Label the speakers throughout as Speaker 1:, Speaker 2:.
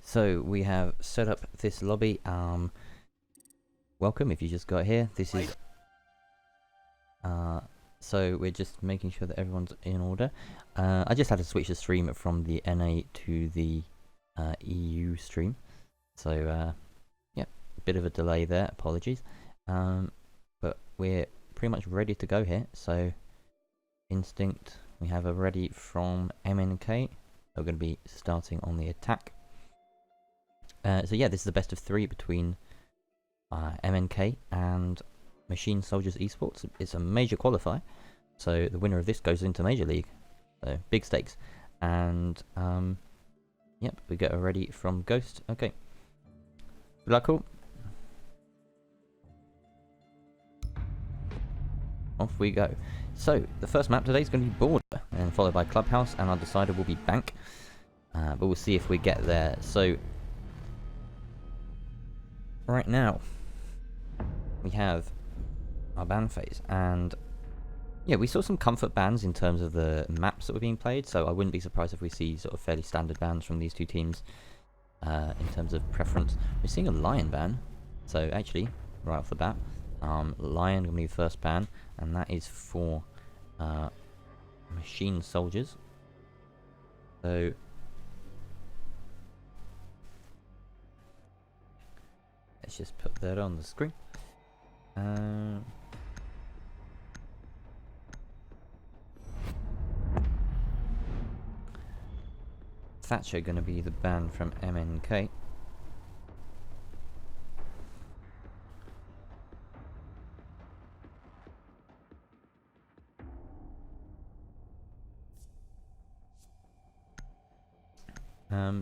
Speaker 1: So we have set up this lobby. Welcome if you just got here. This is so we're just making sure that everyone's in order. I just had to switch the stream from the NA to the EU stream. So yeah, a bit of a delay there, apologies. But we're pretty much ready to go here. So Instinct, we have a ready from MNK. We're going to be starting on the attack. So yeah, this is the best of 3 between MNK and Machine Soldiers Esports. It's a major qualifier, so the winner of this goes into Major League. So big stakes. And yep, we get a ready from Ghost. Okay, good luck all. Off we go. So the first map today is going to be Border, and followed by Clubhouse, and our decider will be Bank. But we'll see if we get there. So right now we have our ban phase, and yeah, we saw some comfort bans in terms of the maps that were being played, so I wouldn't be surprised if we see sort of fairly standard bans from these two teams in terms of preference. We're seeing a Lion ban, so actually right off the bat, Lion will be the first ban, and that is for Machine Soldiers. So let's just put that on the screen. Thatcher going to be the ban from MNK.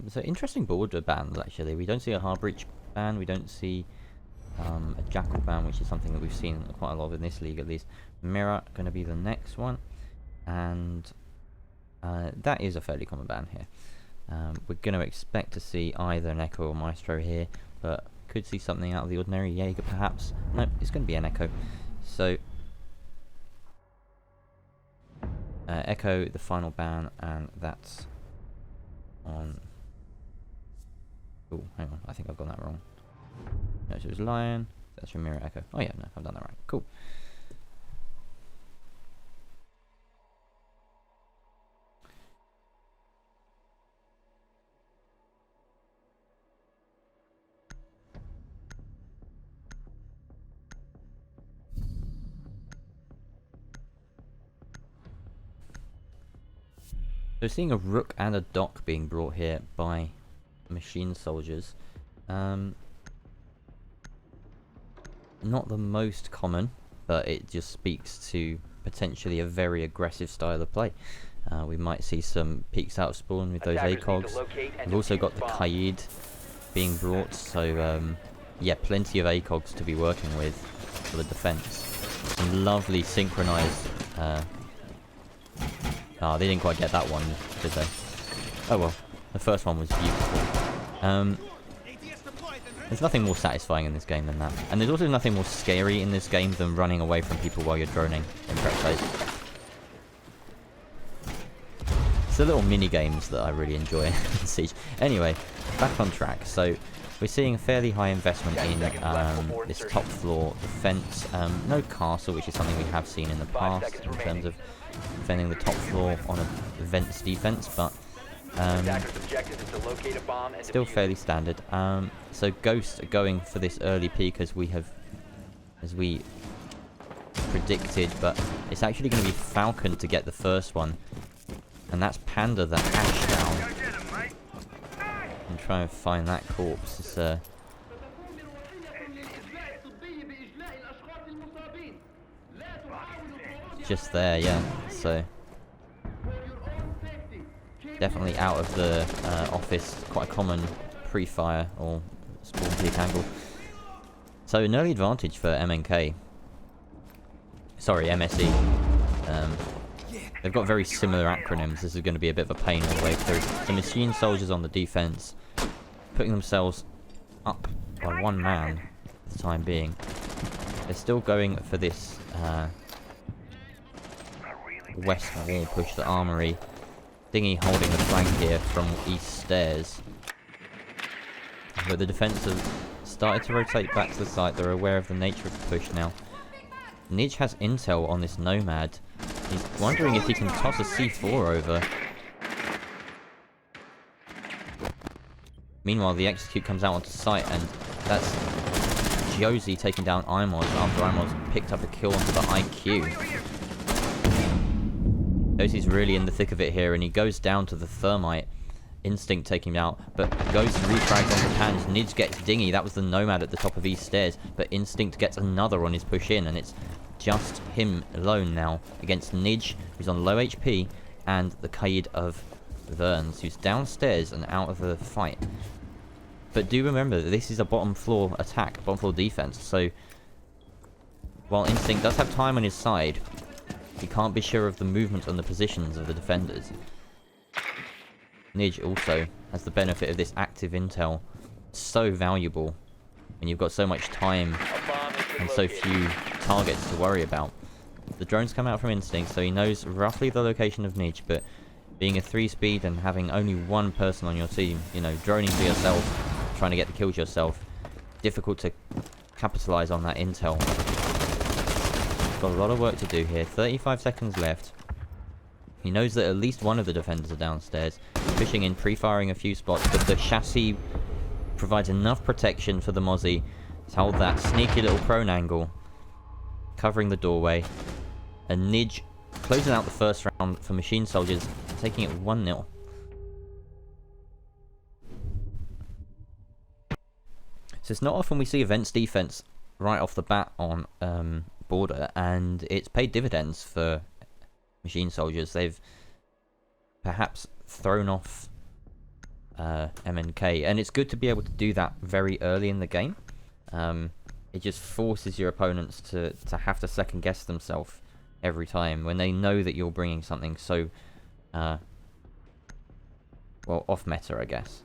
Speaker 1: So interesting border bans actually. We don't see a hard breach ban, we don't see a jackal ban, which is something that we've seen quite a lot of in this league at least. Mirror going to be the next one, and that is a fairly common ban here. We're going to expect to see either an Echo or Maestro here, but could see something out of the ordinary. Jaeger perhaps. Nope, it's going to be an Echo. So Echo, the final ban, and that's on. Oh, hang on, I think I've got that wrong. No, so it was Lion. That's your Mirror Echo. Oh yeah, no, I've done that right. Cool. So seeing a Rook and a Dock being brought here by Machine Soldiers. Not the most common, but it just speaks to potentially a very aggressive style of play. We might see some peeks out of spawn with those ACOGs. We've also got the Kaid being brought, so yeah, plenty of ACOGs to be working with for the defense. Some lovely synchronized. Oh, they didn't quite get that one, did they? Oh well, the first one was beautiful. There's nothing more satisfying in this game than that. And there's also nothing more scary in this game than running away from people while you're droning in prep phase. It's the little mini games that I really enjoy in Siege. Anyway, back on track. So we're seeing a fairly high investment in this top floor defense. No castle, which is something we have seen in the past in terms of defending the top floor on a vents defense, but still fairly standard. So Ghost are going for this early peak as we predicted, but it's actually going to be Falcon to get the first one, and that's Panda the hash down. And try and find that corpse. It's just there, yeah. So definitely out of the office, quite a common pre-fire or spawn peak angle. So an early advantage for MNK. Sorry, MSE. They've got very similar acronyms. This is going to be a bit of a pain all the way through. The Machine Soldiers on the defense, putting themselves up by one man for the time being. They're still going for this west wall push, the armory. Thingy holding the flank here from east stairs. but the defense have started to rotate back to the site. They're aware of the nature of the push now. Nidge has intel on this Nomad. He's wondering if he can toss a C4 over. Meanwhile, the execute comes out onto site, and that's Josie taking down Imos after Imos picked up a kill onto the IQ. Josie's really in the thick of it here, and he goes down to the Thermite. Instinct taking him out, but Ghost refrags onto Pans. Nidge gets Dingy. That was the Nomad at the top of East Stairs, but Instinct gets another on his push in, and it's just him alone now against Nidge, who's on low HP, and the Kaid of Verns, who's downstairs and out of the fight. But do remember that this is a bottom floor attack, bottom floor defense, so while Instinct does have time on his side, he can't be sure of the movement and the positions of the defenders. Nidge also has the benefit of this active intel. So valuable when you've got so much time and so few targets to worry about. The drones come out from Instinct, so he knows roughly the location of Nidge, but being a 3-speed and having only one person on your team, you know, droning for yourself, trying to get the kills yourself, difficult to capitalize on that intel. Got a lot of work to do here. 35 seconds left. He knows that at least one of the defenders are downstairs, pushing in, pre-firing a few spots, but the chassis provides enough protection for the Mozzie to hold that sneaky little prone angle, covering the doorway. And Nidge closing out the first round for Machine Soldiers, taking it 1-0. So it's not often we see events defense right off the bat on Border, and it's paid dividends for Machine Soldiers. They've perhaps thrown off MNK, and it's good to be able to do that very early in the game. It just forces your opponents to have to second guess themselves every time when they know that you're bringing something so well, off meta, I guess.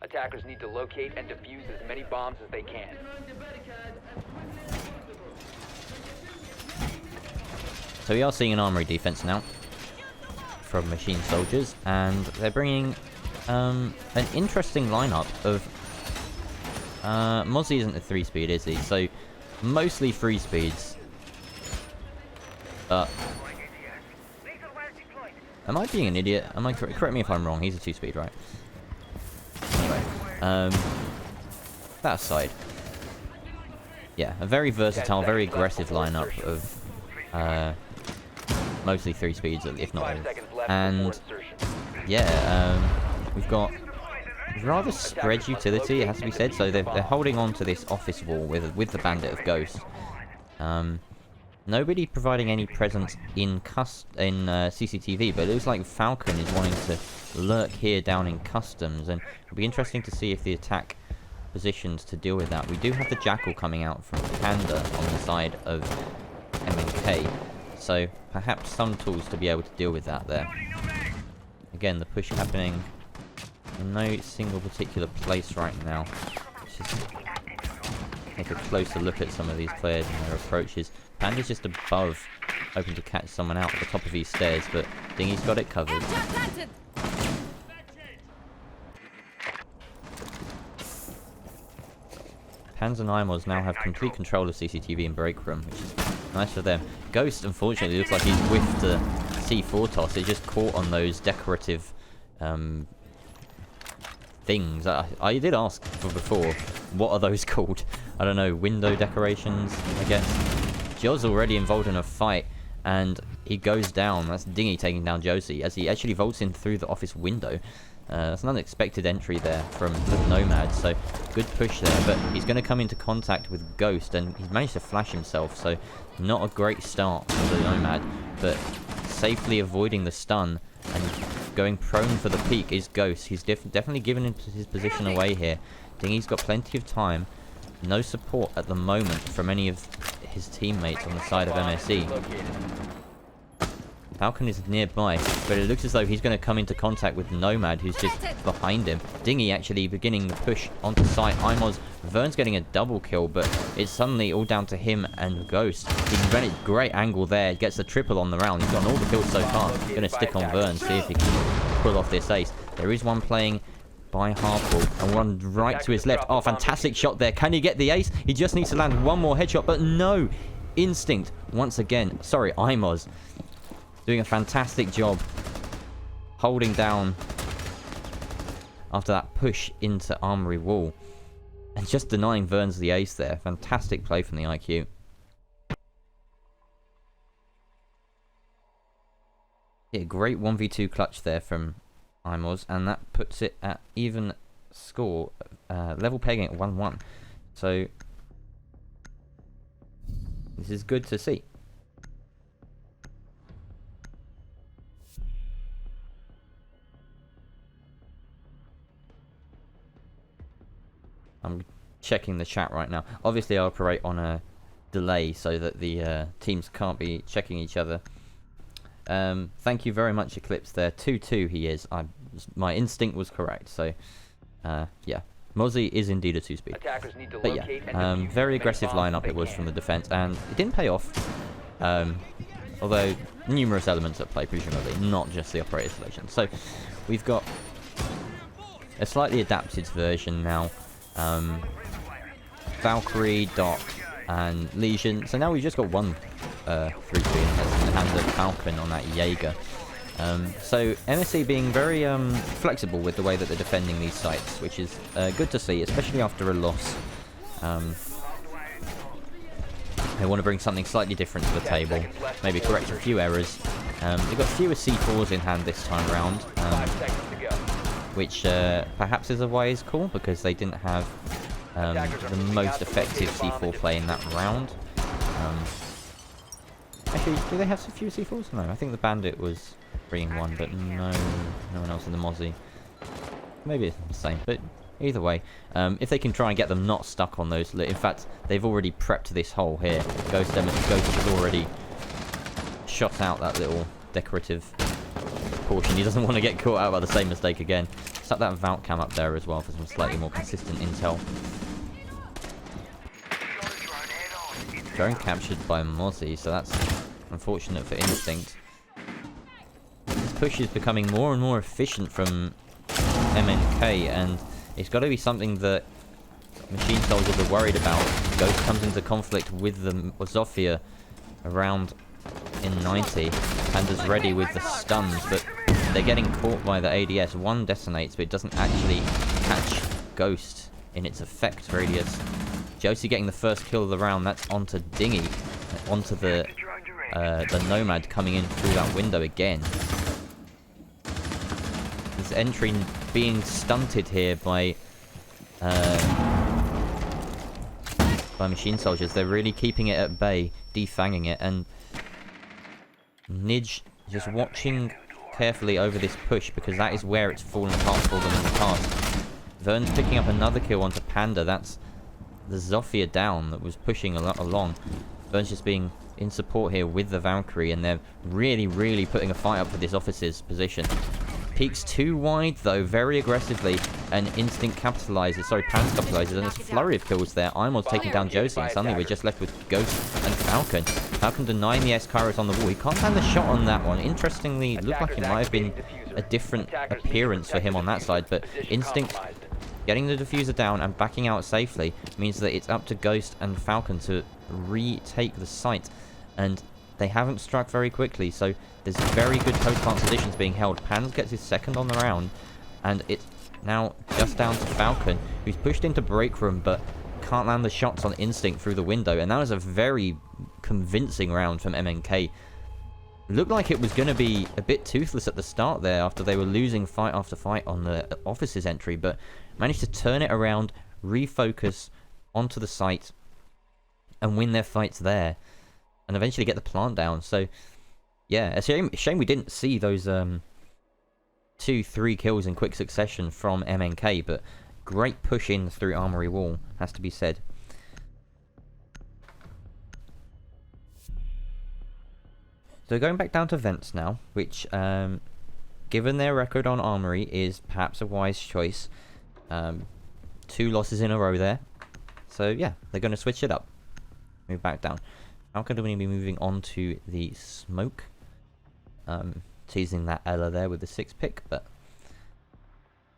Speaker 2: Attackers need to locate and defuse as many bombs as they can.
Speaker 1: So we are seeing an armory defense now from Machine Soldiers, and they're bringing an interesting lineup of Mozzie isn't a 3-speed, is he? So mostly 3-speeds. But am I being an idiot? Am I correct me if I'm wrong? He's a 2-speed, right? Anyway, that aside, yeah, a very versatile, very aggressive lineup of mostly 3-speeds, if not all. And yeah, we've got rather spread utility, it has to be said. So they're holding on to this office wall with the Bandit of Ghost. Nobody providing any presence in CCTV, but it looks like Falcon is wanting to lurk here down in customs, and it'll be interesting to see if the attack positions to deal with that. We do have the Jackal coming out from Panda on the side of MNK, so perhaps some tools to be able to deal with that there. Again, the push happening in no single particular place right now. Let's just take a closer look at some of these players and their approaches. Panda's just above, hoping to catch someone out at the top of these stairs, but Dingy's got it covered. Pans and Imos now have complete control of CCTV and break room, which is nice for them. Ghost, unfortunately, looks like he's whiffed the C4 toss. It just caught on those decorative things. I did ask for before, what are those called? I don't know, window decorations, I guess. Joe's already involved in a fight, and he goes down. That's Dingy taking down Josie, as he actually vaults in through the office window. That's an unexpected entry there from the Nomad, so good push there, but he's going to come into contact with Ghost, and he's managed to flash himself, so not a great start for the Nomad, but safely avoiding the stun and going prone for the peak is Ghost. He's definitely given his position away here. Dingy's got plenty of time, no support at the moment from any of his teammates on the side of MSE. Falcon is nearby, but it looks as though he's going to come into contact with Nomad, who's just behind him. Dingy actually beginning the push onto site. Imoz, Vern's getting a double kill, but it's suddenly all down to him and Ghost. He ran a great angle there, gets the triple on the round. He's gotten all the kills so far. Going to stick on Vern, see if he can pull off this ace. There is one playing by Harpool and one right to his left. Oh, fantastic shot there. Can he get the ace? He just needs to land one more headshot, but no. Instinct, once again. Sorry, Imoz. Doing a fantastic job holding down after that push into Armory Wall. And just denying Vern's the ace there. Fantastic play from the IQ. Yeah, great 1v2 clutch there from Imoz. And that puts it at even score. Level pegging at 1-1. So this is good to see. I'm checking the chat right now. Obviously, I operate on a delay so that the teams can't be checking each other. Thank you very much, Eclipse there. 2-2 he is. My instinct was correct. So, yeah. Mozzie is indeed a 2-speed. But yeah, very aggressive lineup it was from the defense, and it didn't pay off. Although, numerous elements at play, presumably, not just the operator selection. So, we've got a slightly adapted version now. Valkyrie, Doc, and Legion. So now we've just got one 3-2 in the hands of Falcon on that Jaeger. So MSC being very flexible with the way that they're defending these sites, which is good to see, especially after a loss. They want to bring something slightly different to the table, maybe correct a few errors. They've got fewer C4s in hand this time round. Which perhaps is a wise call because they didn't have the most effective C4 play in that round. Actually, do they have some fewer C4s? No, I think the Bandit was bringing one, but no one else in the Mozzie. Maybe it's the same, but either way, if they can try and get them not stuck on those... In fact, they've already prepped this hole here. Ghost has already shot out that little decorative portion. He doesn't want to get caught out by the same mistake again. Set that Valk cam up there as well for some slightly more consistent intel. Drone captured by Mozzie, so that's unfortunate for Instinct. This push is becoming more and more efficient from MNK, and it's got to be something that Machine Soldiers are worried about. Ghost comes into conflict with the Zofia around in 90. Panda's ready with the stuns, but they're getting caught by the ADS. One detonates, but it doesn't actually catch Ghost in its effect radius. Josie getting the first kill of the round. That's onto Dingy, onto the Nomad coming in through that window again. This entry being stunted here by Machine Soldiers. They're really keeping it at bay, defanging it, and Nidge just watching carefully over this push because that is where it's fallen apart for them in the past. Vern's picking up another kill onto Panda. That's the Zofia down that was pushing along. Vern's just being in support here with the Valkyrie, and they're really putting a fight up for this officer's position. Peeks too wide though, very aggressively, and Instinct capitalizes, sorry, Pans capitalizes, and there's a flurry of kills there. Imoz taking down Josie, and suddenly we're just left with Ghost and Falcon. Falcon denying the S-Kairos on the wall. He can't land the shot on that one. Interestingly, it looked like it might have been a different appearance for him on that side, but Instinct getting the diffuser down and backing out safely means that it's up to Ghost and Falcon to retake the site, and they haven't struck very quickly, so there's very good post-plant positions being held. Pans gets his second on the round, and it's now just down to Falcon, who's pushed into break room, but can't land the shots on Instinct through the window, and that was a very convincing round from MNK. Looked like it was going to be a bit toothless at the start there after they were losing fight after fight on the officer's entry, but managed to turn it around, refocus onto the site, and win their fights there, and eventually get the plant down. So, yeah, a shame we didn't see those 2-3 kills in quick succession from MNK, but great push in through Armory Wall, has to be said. So going back down to Vents now, which, given their record on Armory, is perhaps a wise choice. 2 losses in a row there. So yeah, they're going to switch it up. Move back down. Falcon are going to be moving on to the Smoke. Teasing that Ella there with the 6th pick, but...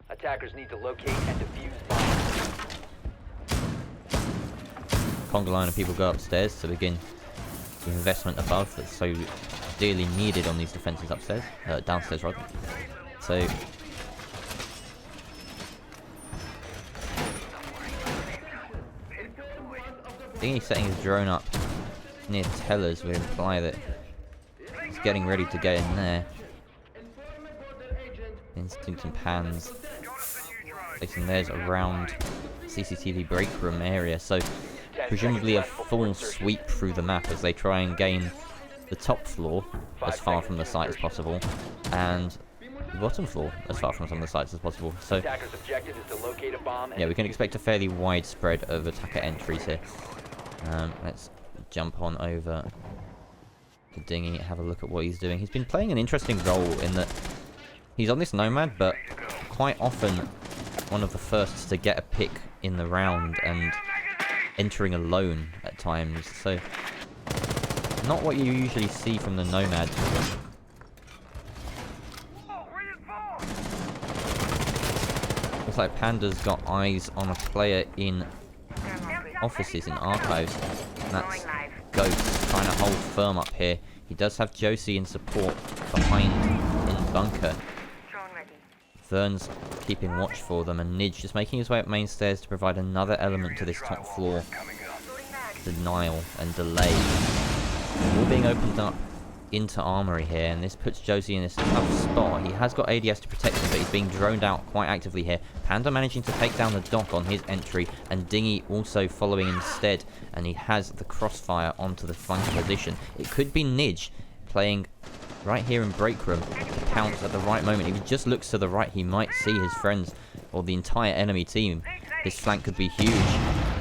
Speaker 2: Attackers need to locate and defuse bombs.
Speaker 1: Conga line of people go upstairs to begin the investment above that's so dearly needed on these defences upstairs, downstairs rather. So I think he's setting his drone up near Tellers would imply that he's getting ready to get in there. Instinct and Pans placing theirs around CCTV break room area, so presumably a full sweep through the map as they try and gain the top floor as far from the site as possible, and the bottom floor as far from some of the sites as possible. So yeah, we can expect a fairly wide spread of attacker entries here. Let's jump on over to Dingy, have a look at what he's doing. He's been playing an interesting role in that he's on this Nomad, but quite often one of the first to get a pick in the round and entering alone at times. So not what you usually see from the Nomad. Looks like Panda's got eyes on a player in offices, in archives. And that's Ghost trying to hold firm up here. He does have Josie in support behind in bunker. Vern's keeping watch for them, and Nidge just making his way up main stairs to provide another element to this top floor denial and delay. All being opened up into Armory here, and this puts Josie in this tough spot. He has got ADS to protect him, but he's being droned out quite actively here. Panda managing to take down the dock on his entry, and Dingy also following instead, and he has the crossfire onto the flank position. It could be Nidge playing right here in break room to pounce at the right moment. If he just looks to the right, he might see his friends or the entire enemy team. His flank could be huge.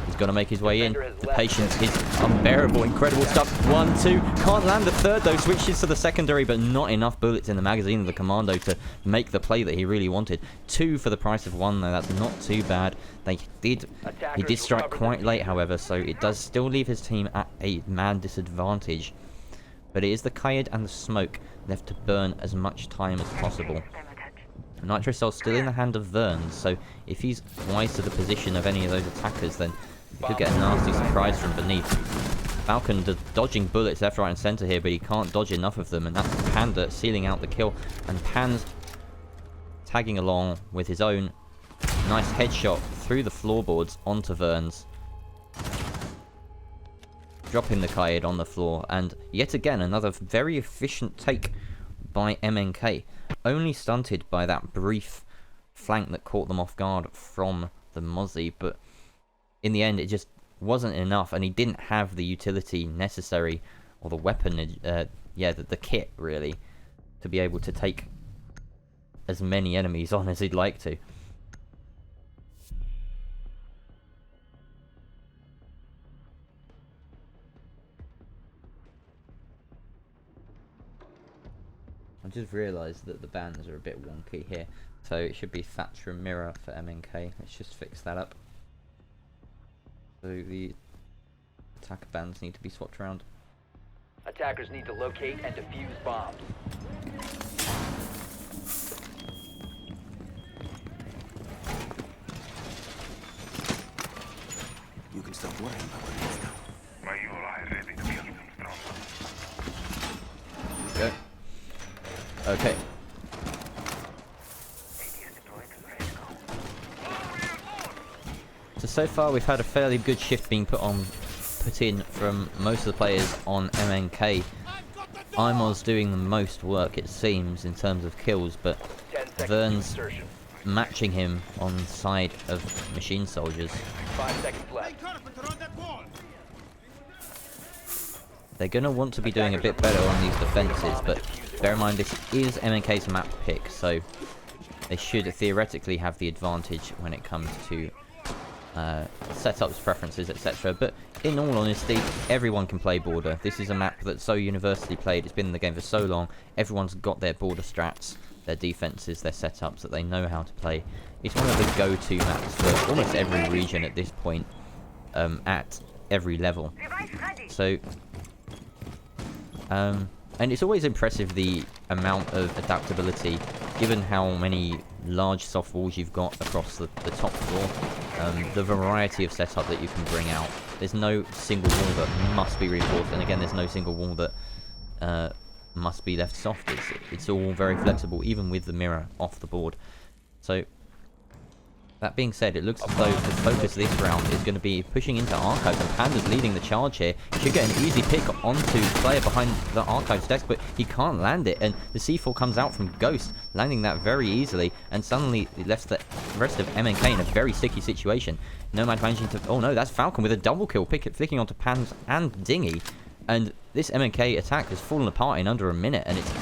Speaker 1: He's got to make his way in. The patience is unbearable. Incredible stuff. 1, 2. Can't land the third though. Switches to the secondary, but not enough bullets in the magazine of the Commando to make the play that he really wanted. 2 for the price of 1 though. That's not too bad. He did strike quite late, however, so it does still leave his team at a man disadvantage. But it is the Kaid and the Smoke left to burn as much time as possible. Nitro Cell's still in the hand of Vern, so if he's wise to the position of any of those attackers, then he could get a nasty surprise from beneath. Falcon dodging bullets left, right and centre here, but he can't dodge enough of them, and that's Panda sealing out the kill. And Pan's tagging along with his own nice headshot through the floorboards onto Vern's, dropping the Kaid on the floor, and yet again another very efficient take by MNK, only stunted by that brief flank that caught them off guard from the Mozzie, but in the end it just wasn't enough, and he didn't have the utility necessary, or the weapon, the kit really, to be able to take as many enemies on as he'd like to. I just realised that the bands are a bit wonky here, so it should be Thatcher and Mirror for MNK. Let's just fix that up. So the attacker bands need to be swapped around.
Speaker 2: Attackers need to locate and defuse bombs.
Speaker 3: You can stop worrying about what it is now.
Speaker 1: Go. Okay. So far we've had a fairly good shift being put in from most of the players on MNK. Imos doing the most work, it seems, in terms of kills, but Vern's matching him on the side of machine soldiers.
Speaker 2: 5 seconds left.
Speaker 1: They're going to want to be doing a bit better on these defences, but bear in mind this is MNK's map pick, so they should theoretically have the advantage when it comes to setups, preferences, etc. But in all honesty, everyone can play border. This is a map that's so universally played. It's been in the game for so long. Everyone's got their border strats, their defenses, their setups that they know how to play. It's one of the go-to maps for almost every region at this point, at every level. So, and it's always impressive the amount of adaptability, given how many large soft walls you've got across the top floor. The variety of setup that you can bring out. There's no single wall that must be reinforced, and again, there's no single wall that must be left soft. It's all very flexible, even with the mirror off the board. So, that being said, it looks as though the focus this round is going to be pushing into Archives, and Panda's leading the charge here. He should get an easy pick onto player behind the Archives desk, but he can't land it, and the C4 comes out from Ghost, landing that very easily, and suddenly it left the rest of MNK in a very sticky situation. Nomad managing to... Oh no, that's Falcon with a double kill, flicking onto Pans and Dingy, and this MNK attack has fallen apart in under a minute, and it's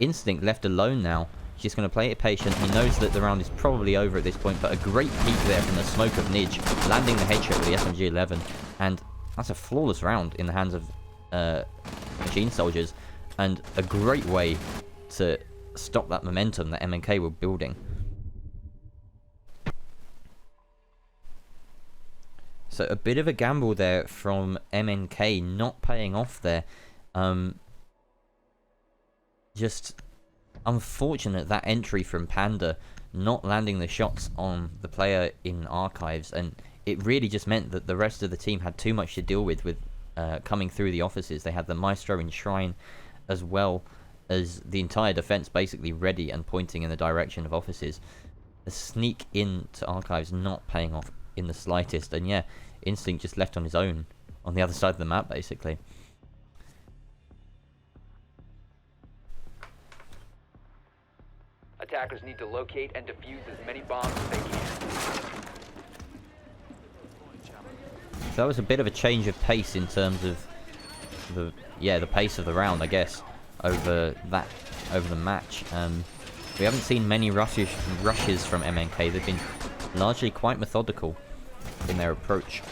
Speaker 1: Instinct left alone now. He's just going to play it patient. He knows that the round is probably over at this point, but a great peek there from the smoke of Nidge, landing the headshot with the SMG-11, and that's a flawless round in the hands of Machine Soldiers, and a great way to stop that momentum that MNK were building. So a bit of a gamble there from MNK, not paying off there. Just unfortunate that entry from Panda, not landing the shots on the player in Archives, and it really just meant that the rest of the team had too much to deal with coming through the offices. They had the Maestro in Shrine, as well as the entire defense basically ready and pointing in the direction of offices. The sneak into Archives not paying off in the slightest, and yeah, Instinct just left on his own on the other side of the map basically.
Speaker 2: Attackers need to locate and defuse as many bombs as they can.
Speaker 1: So that was a bit of a change of pace in terms of the pace of the round, I guess, over the match. We haven't seen many rushes from MNK. They've been largely quite methodical in their approach.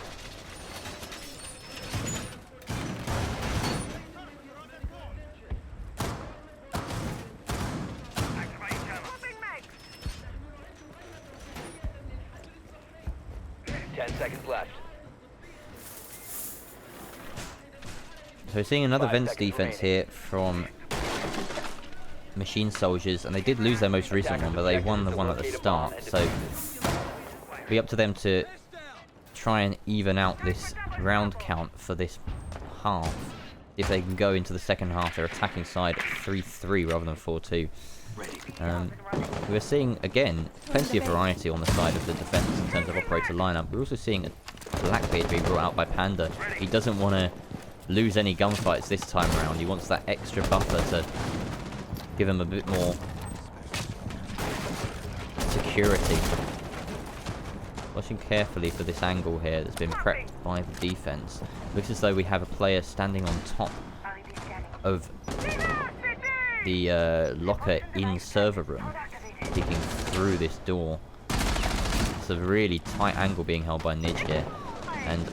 Speaker 2: Seconds left.
Speaker 1: So we're seeing another
Speaker 2: 5
Speaker 1: Vents
Speaker 2: seconds
Speaker 1: defense
Speaker 2: remaining.
Speaker 1: here from Machine Soldiers, and they did lose their most recent one, but they won the one at the start. So it'll be up to them to try and even out this round count for this half. If they can go into the second half, their attacking side 3-3 rather than 4-2. We're seeing, again, plenty of variety on the side of the defense in terms of operator lineup. We're also seeing a Blackbeard being brought out by Panda. He doesn't want to lose any gunfights this time around. He wants that extra buffer to give him a bit more security. Watching carefully for this angle here that's been prepped by the defense. Looks as though we have a player standing on top of the locker in server room, peeking through this door. It's a really tight angle being held by Nidge here, and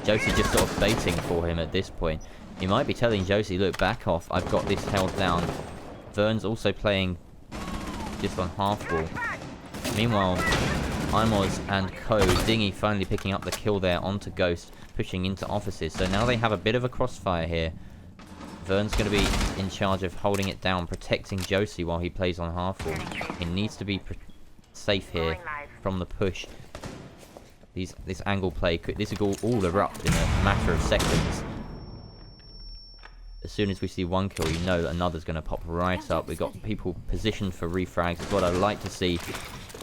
Speaker 1: Josie just sort of baiting for him at this point. He might be telling Josie, look, back off, I've got this held down. Vern's also playing just on half wall. Meanwhile, Imoz and Co. Dingy finally picking up the kill there onto Ghost, pushing into offices. So now they have a bit of a crossfire here. Vern's going to be in charge of holding it down, protecting Josie while he plays on half wall. He needs to be safe here from the push. This angle play, this will all erupt in a matter of seconds. As soon as we see one kill, you know that another's going to pop right up. We've got people positioned for refrags. It's what I like to see.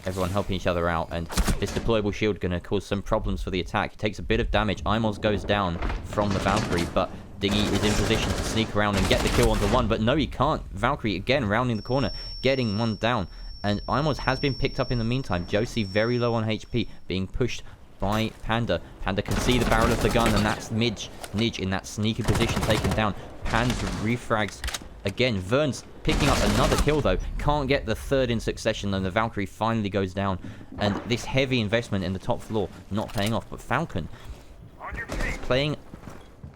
Speaker 1: Everyone helping each other out, and this deployable shield going to cause some problems for the attack. It takes a bit of damage. Imoz goes down from the Valkyrie, but Dingy is in position to sneak around and get the kill onto one, but no, he can't. Valkyrie again rounding the corner, getting one down, and Imoz has been picked up in the meantime. Josie very low on HP, being pushed by Panda. Panda can see the barrel of the gun, and that's Nidge in that sneaky position taken down. Pan's refrags again. Vern's picking up another kill though. Can't get the third in succession, and the Valkyrie finally goes down. And this heavy investment in the top floor not paying off. But Falcon playing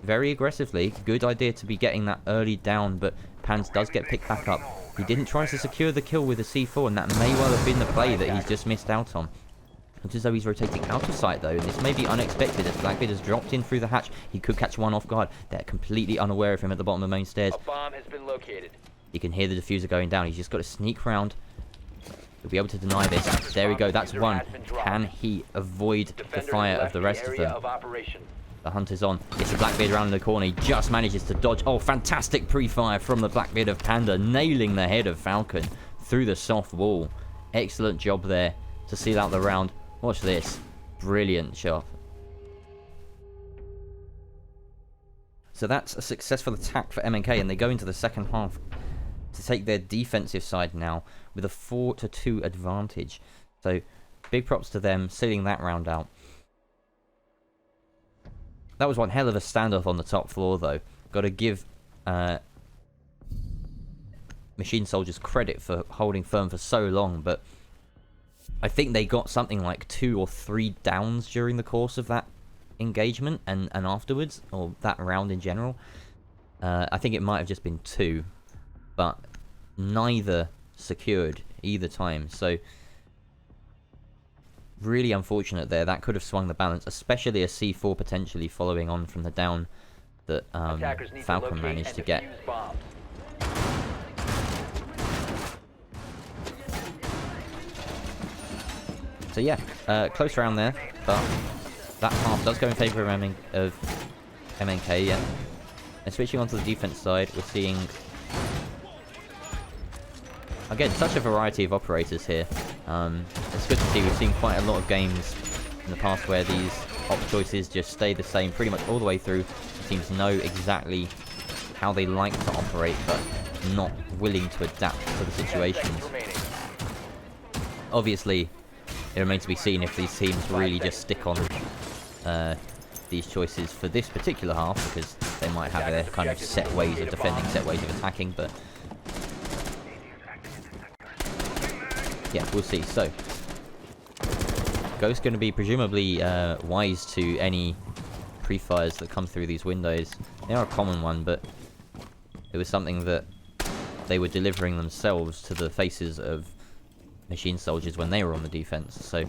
Speaker 1: very aggressively. Good idea to be getting that early down, but Pans does get picked back up. He didn't try to secure the kill with a C4, and that may well have been the play that he's just missed out on. Looks as though he's rotating out of sight though, and this may be unexpected as Blackbeard has dropped in through the hatch. He could catch one off guard. They're completely unaware of him at the bottom of the main stairs.
Speaker 2: A bomb has been located.
Speaker 1: You can hear the diffuser going down. He's just got to sneak round. He'll be able to deny this. There we go, that's one. Can he avoid the fire of the rest of them? The hunt is on. It's a Blackbeard around in the corner. He just manages to dodge. Oh, fantastic pre-fire from the Blackbeard of Panda, nailing the head of Falcon through the soft wall. Excellent job there to seal out the round. Watch this. Brilliant shot. So that's a successful attack for MNK, and they go into the second half to take their defensive side now with a 4-2 advantage. So big props to them sealing that round out. That was one hell of a standoff on the top floor though. Got to give Machine Soldiers credit for holding firm for so long, but I think they got something like 2 or 3 downs during the course of that engagement and afterwards, or that round in general. I think it might have just been 2, but neither secured either time. So really unfortunate there. That could have swung the balance, especially a C4 potentially following on from the down that Falcon managed to get. So yeah, close round there, but that half does go in favour of MNK, yeah. And switching onto the defense side, we're seeing, again, such a variety of operators here. It's good to see. We've seen quite a lot of games in the past where these op choices just stay the same pretty much all the way through. The teams know exactly how they like to operate, but not willing to adapt to the situations. Obviously, it remains to be seen if these teams really just stick on these choices for this particular half, because they might have their kind of set ways of defending, set ways of attacking, but yeah, we'll see. So Ghost's going to be presumably wise to any pre-fires that come through these windows. They are a common one, but it was something that they were delivering themselves to the faces of Machine Soldiers when they were on the defense. So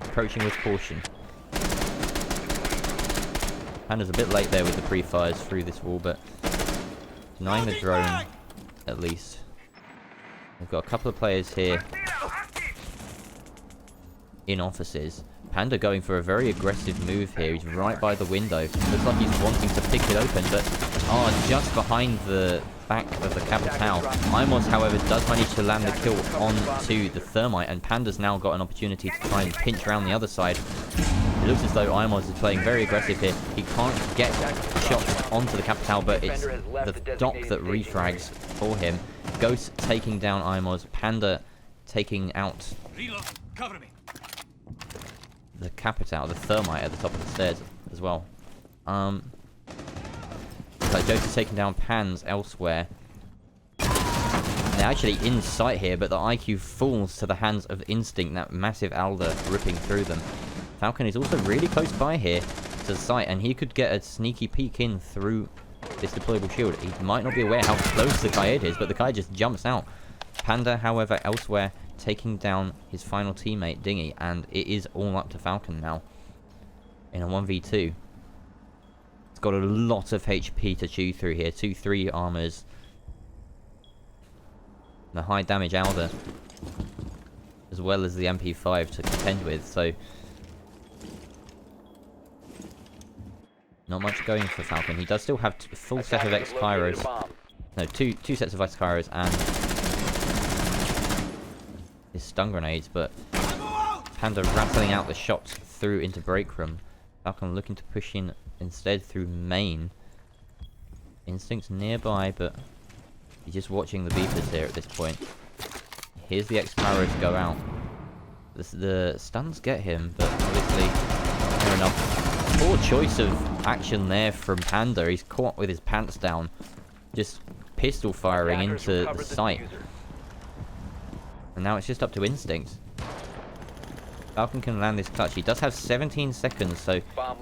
Speaker 1: approaching with caution. Panda's a bit late there with the pre-fires through this wall, but denying the drone at least. We've got a couple of players here in offices. Panda going for a very aggressive move here. He's right by the window. Looks like he's wanting to pick it open, but just behind the back of the Capitao. Imos, however, does manage to land the kill onto the Thermite, and Panda's now got an opportunity to try and pinch around the other side. It looks as though Imos is playing very aggressive here. He can't get shots onto the Capitao, but it's the dock that refrags for him. Ghost taking down Imos, Panda taking out the Capitao, the Thermite at the top of the stairs as well. So Ghost is taking down Pans elsewhere. They're actually in sight here, but the IQ falls to the hands of Instinct, that massive Alder ripping through them. Falcon is also really close by here to the site, and he could get a sneaky peek in through this deployable shield. He might not be aware how close the Kaid is, but the Kaid just jumps out. Panda, however, elsewhere, taking down his final teammate, Dingy, and it is all up to Falcon now in a 1v2. It's got a lot of HP to chew through here. 2-3 armors. The high damage Alder, as well as the MP5 to contend with, so not much going for Falcon. He does still have a full set of X-Kairos. No, two sets of X-Kairos and his stun grenades, but Panda rattling out the shots through into break room. Falcon looking to push in instead through main. Instinct's nearby, but he's just watching the beepers here at this point. Here's the X-Kairos go out. The stuns get him, but obviously not near enough. poor choice of action there from Panda. He's caught with his pants down, just pistol firing into the site. And now it's just up to Instinct. Falcon can land this clutch. He does have 17 seconds, so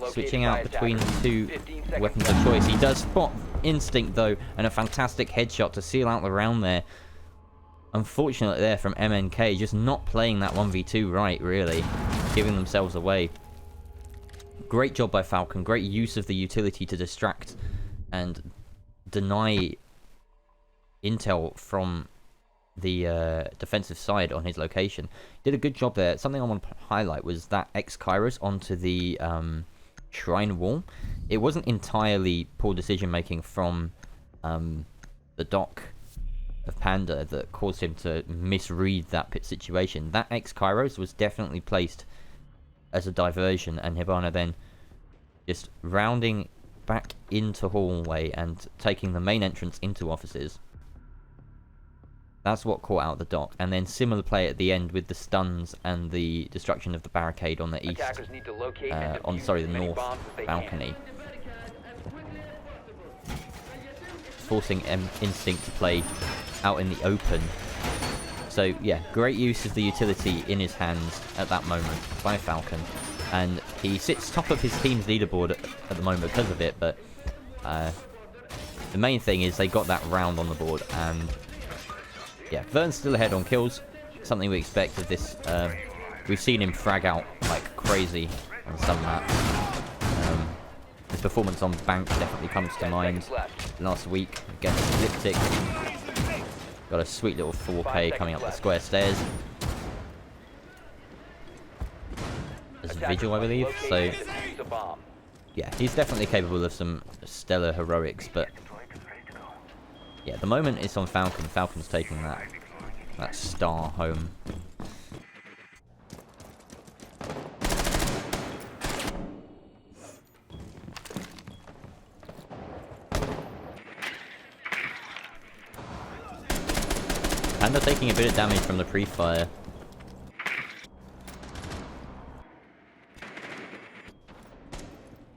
Speaker 1: switching out between the two weapons of choice. He does spot Instinct, though, and a fantastic headshot to seal out the round there. Unfortunately there from MNK, just not playing that 1v2 right, really. Giving themselves away. Great job by Falcon. Great use of the utility to distract and deny intel from the defensive side on his location. Did a good job there. Something I want to highlight was that X-Kairos onto the shrine wall. It wasn't entirely poor decision making from the dock of Panda that caused him to misread that pit situation. That X-Kairos was definitely placed as a diversion, and Hibana then just rounding back into hallway and taking the main entrance into offices. That's what caught out the dock, and then similar play at the end with the stuns and the destruction of the barricade on the east, the north balcony, forcing Instinct to play out in the open. So yeah, great use of the utility in his hands at that moment by Falcon, and he sits top of his team's leaderboard at the moment because of it. But the main thing is they got that round on the board, and yeah, Vern's still ahead on kills, something we expect of this. We've seen him frag out like crazy on some maps. His performance on Bank definitely comes to mind last week against Elliptic. Got a sweet little 4K coming up the square stairs. As Vigil, I believe. So yeah, he's definitely capable of some stellar heroics, but yeah, at the moment it's on Falcon. Falcon's taking that star home. Panda taking a bit of damage from the pre-fire.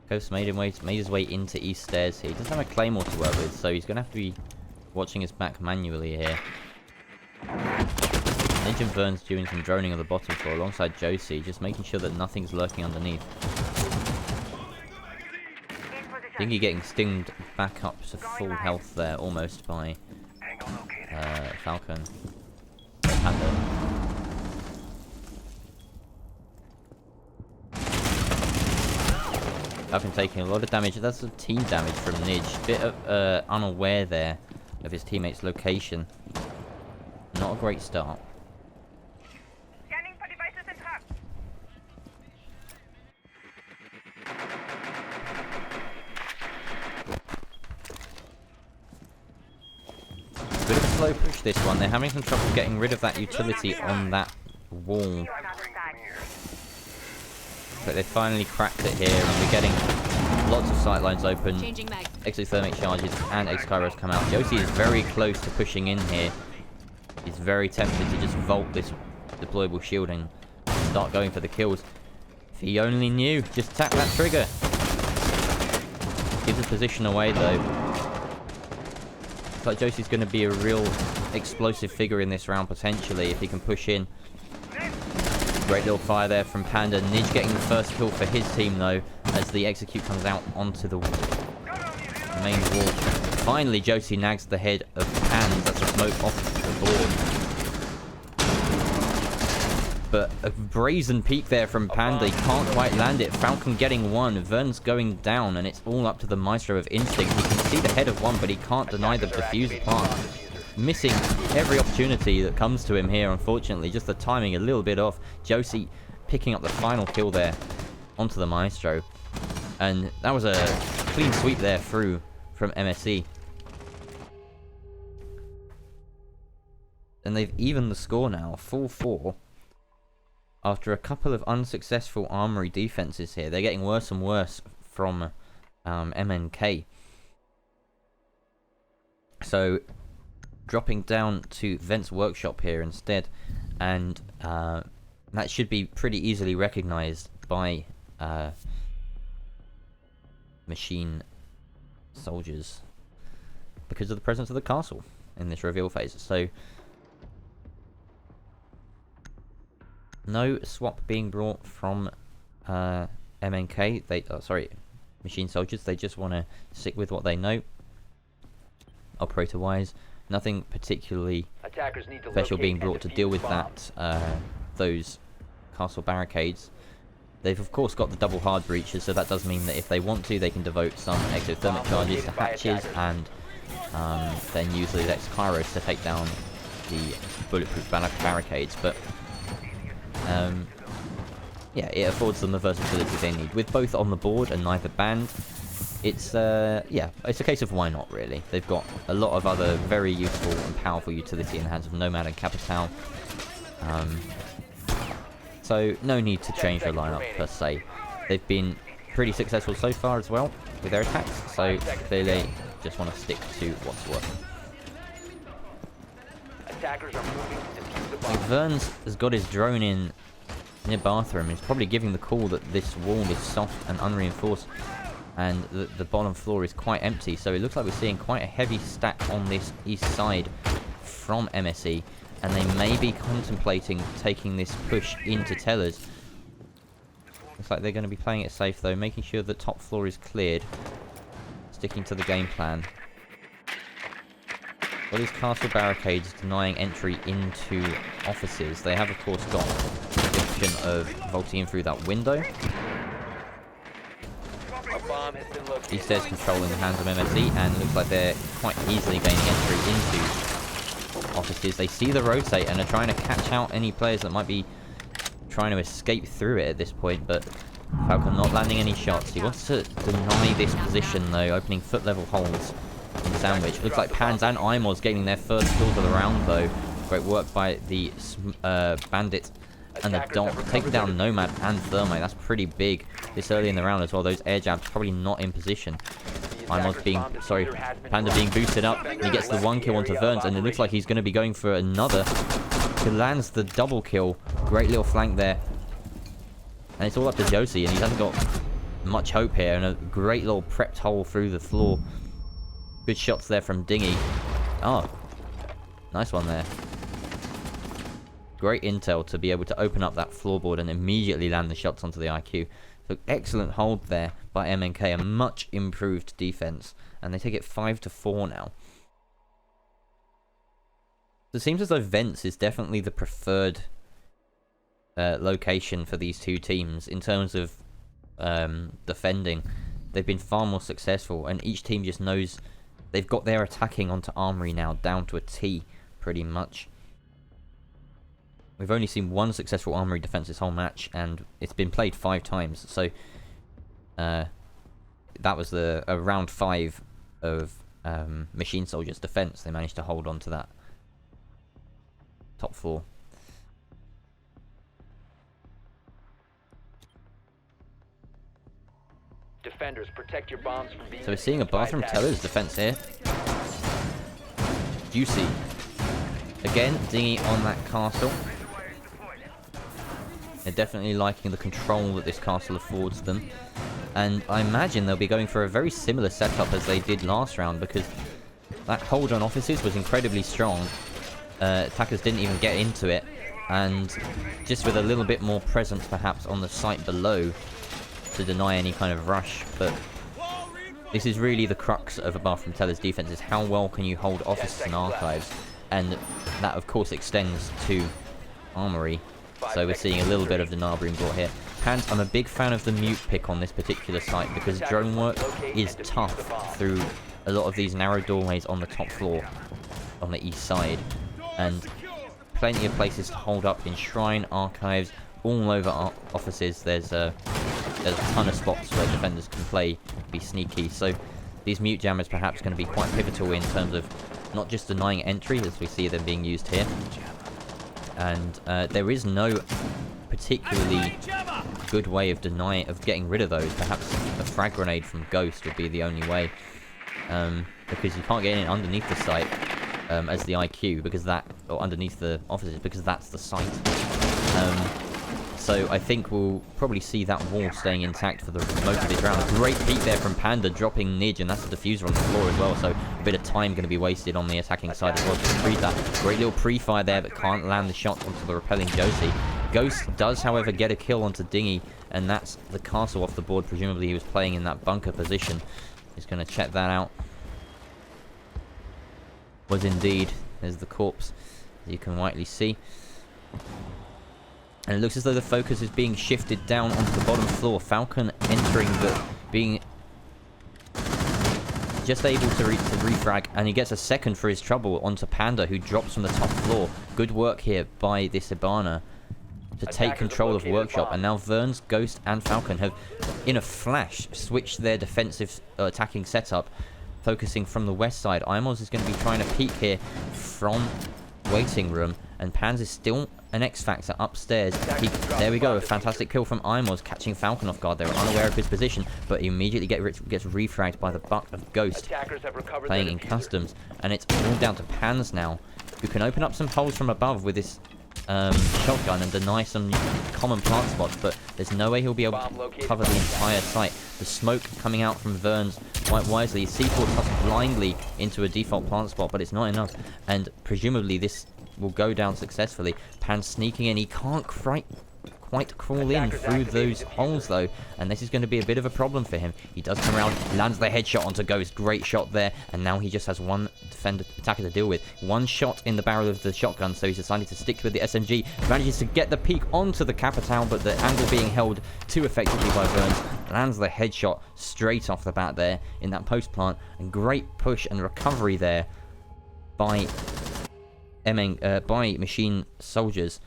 Speaker 1: Coast made his way into east stairs here. He doesn't have a claymore to work with, so he's going to have to be watching his back manually here. Ninja and Vern's doing some droning on the bottom floor alongside Josie, just making sure that nothing's lurking underneath. Dingy getting stinged back up to full health there, almost by Falcon. Panda. Falcon taking a lot of damage. That's a team damage from Nidge. Bit of unaware there of his teammate's location. Not a great start.
Speaker 4: Scanning for devices and traps.
Speaker 1: Bit of a slow push this one. They're having some trouble getting rid of that utility on that wall. But they finally cracked it here, and we're getting lots of sightlines open. Exothermic charges and X-Kairos come out. Josie is very close to pushing in here. He's very tempted to just vault this deployable shielding and start going for the kills. If he only knew. Just tap that trigger. Gives his position away though. Looks like Josie's going to be a real explosive figure in this round potentially if he can push in. Great little fire there from Panda. Nidge getting the first kill for his team though, as the execute comes out onto the main wall. Finally, Josie nags the head of Pans. That's a smoke off the board. But a brazen peek there from Panda. He can't quite land it. Falcon getting one. Vern's going down, and it's all up to the Maestro of Instinct. He can see the head of one, but he can't deny the diffuser plant. Missing every opportunity that comes to him here, unfortunately. Just the timing a little bit off. Josie picking up the final kill there onto the Maestro. And that was a clean sweep there through from MSE. And they've evened the score now, 4-4. After a couple of unsuccessful armory defenses here. They're getting worse and worse from MNK. So dropping down to Vent's workshop here instead, and that should be pretty easily recognized by machine soldiers because of the presence of the castle in this reveal phase. So no swap being brought from MNK. Machine soldiers. They just want to stick with what they know. Operator wise, nothing particularly
Speaker 2: Attackers need to
Speaker 1: special
Speaker 2: locate
Speaker 1: being
Speaker 2: and
Speaker 1: brought to
Speaker 2: defuse
Speaker 1: deal with
Speaker 2: bombs.
Speaker 1: that. Those castle barricades. They've of course got the double hard breaches, so that does mean that if they want to, they can devote some exothermic charges to hatches and then use the Lex Kairos to take down the bulletproof barricades. But yeah, it affords them the versatility they need. With both on the board and neither banned, it's yeah, it's a case of why not, really. They've got a lot of other very useful and powerful utility in the hands of Nomad and Capital. So no need to change the lineup per se. They've been pretty successful so far as well with their attacks, so clearly just want to stick to what's working.
Speaker 2: Attackers are moving to defuse the
Speaker 1: Like
Speaker 2: bomb.
Speaker 1: Verns has got his drone in near bathroom. He's probably giving the call that this wall is soft and unreinforced, and the bottom floor is quite empty. So it looks like we're seeing quite a heavy stack on this east side from MSE, and they may be contemplating taking this push into Tellers. Looks like they're going to be playing it safe though, making sure the top floor is cleared, sticking to the game plan. Well, these castle barricades denying entry into offices. They have, of course, got the option of vaulting in through that window.
Speaker 2: A bomb has been located.
Speaker 1: He says controlling the hands of MSE, and looks like they're quite easily gaining entry into offices. They see the rotate and are trying to catch out any players that might be trying to escape through it at this point, but Falcon not landing any shots. He wants to deny this position, though, opening foot level holes in Sandwich. Looks like Pans and Imos getting their first kills of the round, though. Great work by the Bandit and the Dot, taking down Nomad and Thermite. That's pretty big this early in the round as well. Those air jabs probably not in position. Imos being, Panda being boosted up, and he gets the one kill onto Verns, and it looks like he's going to be going for another. He lands the double kill. Great little flank there. And it's all up to Josie, and he hasn't got much hope here, and a great little prepped hole through the floor. Good shots there from Dingy. Oh, nice one there. Great intel to be able to open up that floorboard and immediately land the shots onto the IQ. So excellent hold there by MNK, a much improved defense, and they take it 5-4 now. So it seems as though Vents is definitely the preferred location for these two teams in terms of defending. They've been far more successful, and each team just knows they've got their attacking onto Armory now down to a T, pretty much. We've only seen one successful Armory defense this whole match, and it's been played 5 times. So that was the round 5 of Machine Soldiers defense. They managed to hold on to that top floor.
Speaker 2: Defenders, protect your bombs from being.
Speaker 1: So we're seeing a bathroom Tellers defense here. Juicy. Again, Dingy on that castle. They're definitely liking the control that this castle affords them. And I imagine they'll be going for a very similar setup as they did last round, because that hold on offices was incredibly strong. Attackers didn't even get into it. And just with a little bit more presence perhaps on the site below to deny any kind of rush. But this is really the crux of a bathroom Teller's defense, is how well can you hold offices and archives. And that of course extends to Armory. So we're seeing a little bit of denial being brought here. Pants, I'm a big fan of the mute pick on this particular site, because drone work is tough through a lot of these narrow doorways on the top floor on the east side. And plenty of places to hold up in Shrine, archives, all over offices. There's a ton of spots where defenders can play, be sneaky. So these mute jammers perhaps going to be quite pivotal in terms of not just denying entry, as we see them being used here. And there is no particularly good way of getting rid of those. Perhaps a frag grenade from Ghost would be the only way, because you can't get in underneath the site as the IQ, because that, or underneath the offices, because that's the site. So I think we'll probably see that wall staying intact for the most of this round. Great peek there from Panda, dropping Nidge, and that's a diffuser on the floor as well. So a bit of time going to be wasted on the attacking side as well to retrieve that. Great little pre-fire there, but can't land the shot onto the repelling Josie. Ghost does, however, get a kill onto Dingy, and that's the castle off the board. Presumably he was playing in that bunker position. He's going to check that out. Was indeed. There's the corpse, as you can rightly see. And it looks as though the focus is being shifted down onto the bottom floor. Falcon entering, but being just able to refrag, and he gets a second for his trouble onto Panda, who drops from the top floor. Good work here by this Ibana to take control of Workshop, and now Verns, Ghost, and Falcon have, in a flash, switched their defensive attacking setup, focusing from the west side. Imos is going to be trying to peek here from waiting room, and Pans is still an X-Factor upstairs. There we go, a fantastic kill from Imos, catching Falcon off guard. They were unaware of his position, but he immediately gets refragged by the buck of Ghost, playing in customs. And it's all down to Pans now, who can open up some holes from above with this shotgun and deny some common plant spots, but there's no way he'll be able to cover the entire site. The smoke coming out from Verns quite wisely. C4 tossed blindly into a default plant spot, but it's not enough, and presumably this will go down successfully. Pan sneaking in. He can't quite crawl in through those holes though, and this is going to be a bit of a problem for him. He does come around, lands the headshot onto Ghost. Great shot there, and now he just has one attacker to deal with. One shot in the barrel of the shotgun, so he's decided to stick with the SMG. Manages to get the peek onto the Capital, but the angle being held too effectively by Burns. Lands the headshot straight off the bat there in that post plant, and great push and recovery there by Machine Soldiers.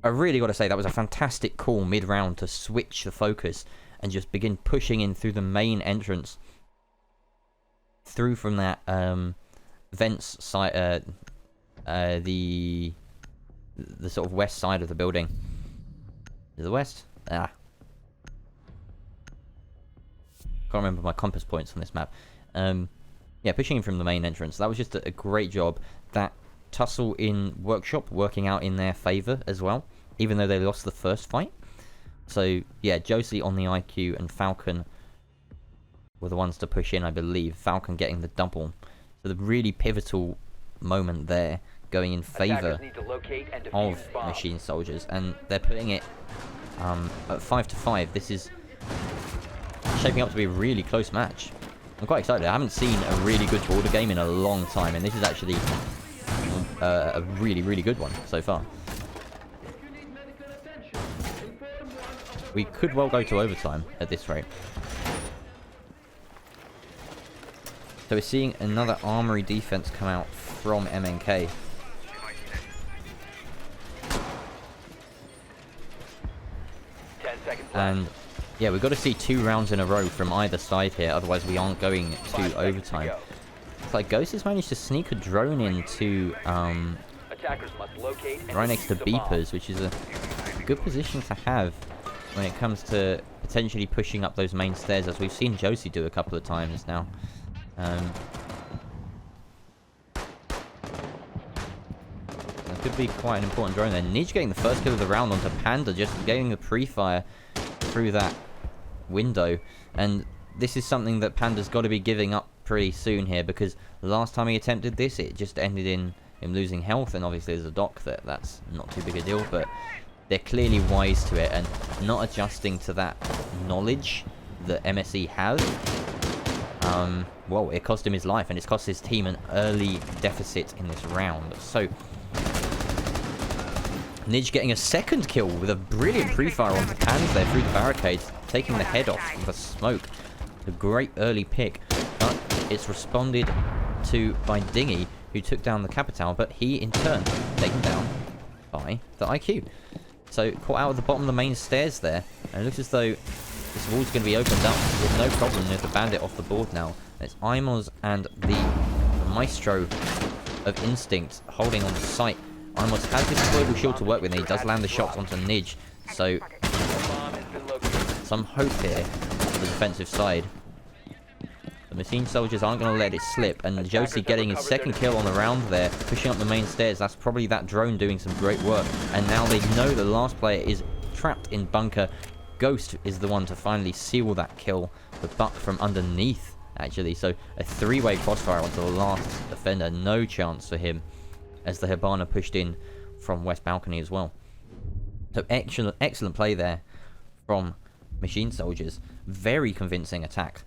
Speaker 1: I really got to say that was a fantastic call mid-round to switch the focus and just begin pushing in through the main entrance, through from that vents side, the sort of west side of the building. Is it the west? Can't remember my compass points on this map. Yeah, pushing in from the main entrance. That was just a great job. That tussle in Workshop working out in their favour as well, even though they lost the first fight. So yeah, Josie on the IQ and Falcon were the ones to push in, I believe. Falcon getting the double. So the really pivotal moment there, going in favour of Machine Soldiers, and they're putting it at 5-5. This is shaping up to be a really close match. I'm quite excited. I haven't seen a really good border game in a long time, and this is actually a really, really good one so far. We could well go to overtime at this rate. So we're seeing another armory defense come out from MNK. And yeah, we've got to see 2 rounds in a row from either side here, otherwise we aren't going to overtime. It's like Ghost has managed to sneak a drone into right next to beepers, which is a good position to have when it comes to potentially pushing up those main stairs, as we've seen Josie do a couple of times now. That could be quite an important drone there. Nidge getting the first kill of the round onto Panda, just getting the pre-fire through that window, and this is something that Panda's got to be giving up pretty soon here, because the last time he attempted this, it just ended in him losing health, and obviously there's a dock that's not too big a deal, but they're clearly wise to it and not adjusting to that knowledge that MSE has. Well, it cost him his life, and it's cost his team an early deficit in this round. So Nidge getting a second kill with a brilliant pre-fire onto Pans there through the barricades, taking the head off with a smoke. A great early pick, but it's responded to by Dingy, who took down the Capital, but he in turn taken down by the IQ. So caught out at the bottom of the main stairs there, and it looks as though this wall's going to be opened up with no problem with the bandit off the board now. It's Imos and the Maestro of Instinct holding on to sight. Imos has this deployable shield to work with, and he does land the shots onto Nidge, so some hope here for the defensive side. The Machine Soldiers aren't going to let it slip, and Josie getting his second kill on the round there, pushing up the main stairs. That's probably that drone doing some great work, and now they know the last player is trapped in bunker. Ghost is the one to finally seal that kill. The buck from underneath, actually. So a three-way crossfire onto the last defender. No chance for him as the Hibana pushed in from west balcony as well. So excellent play there from Machine Soldiers. Very convincing attack.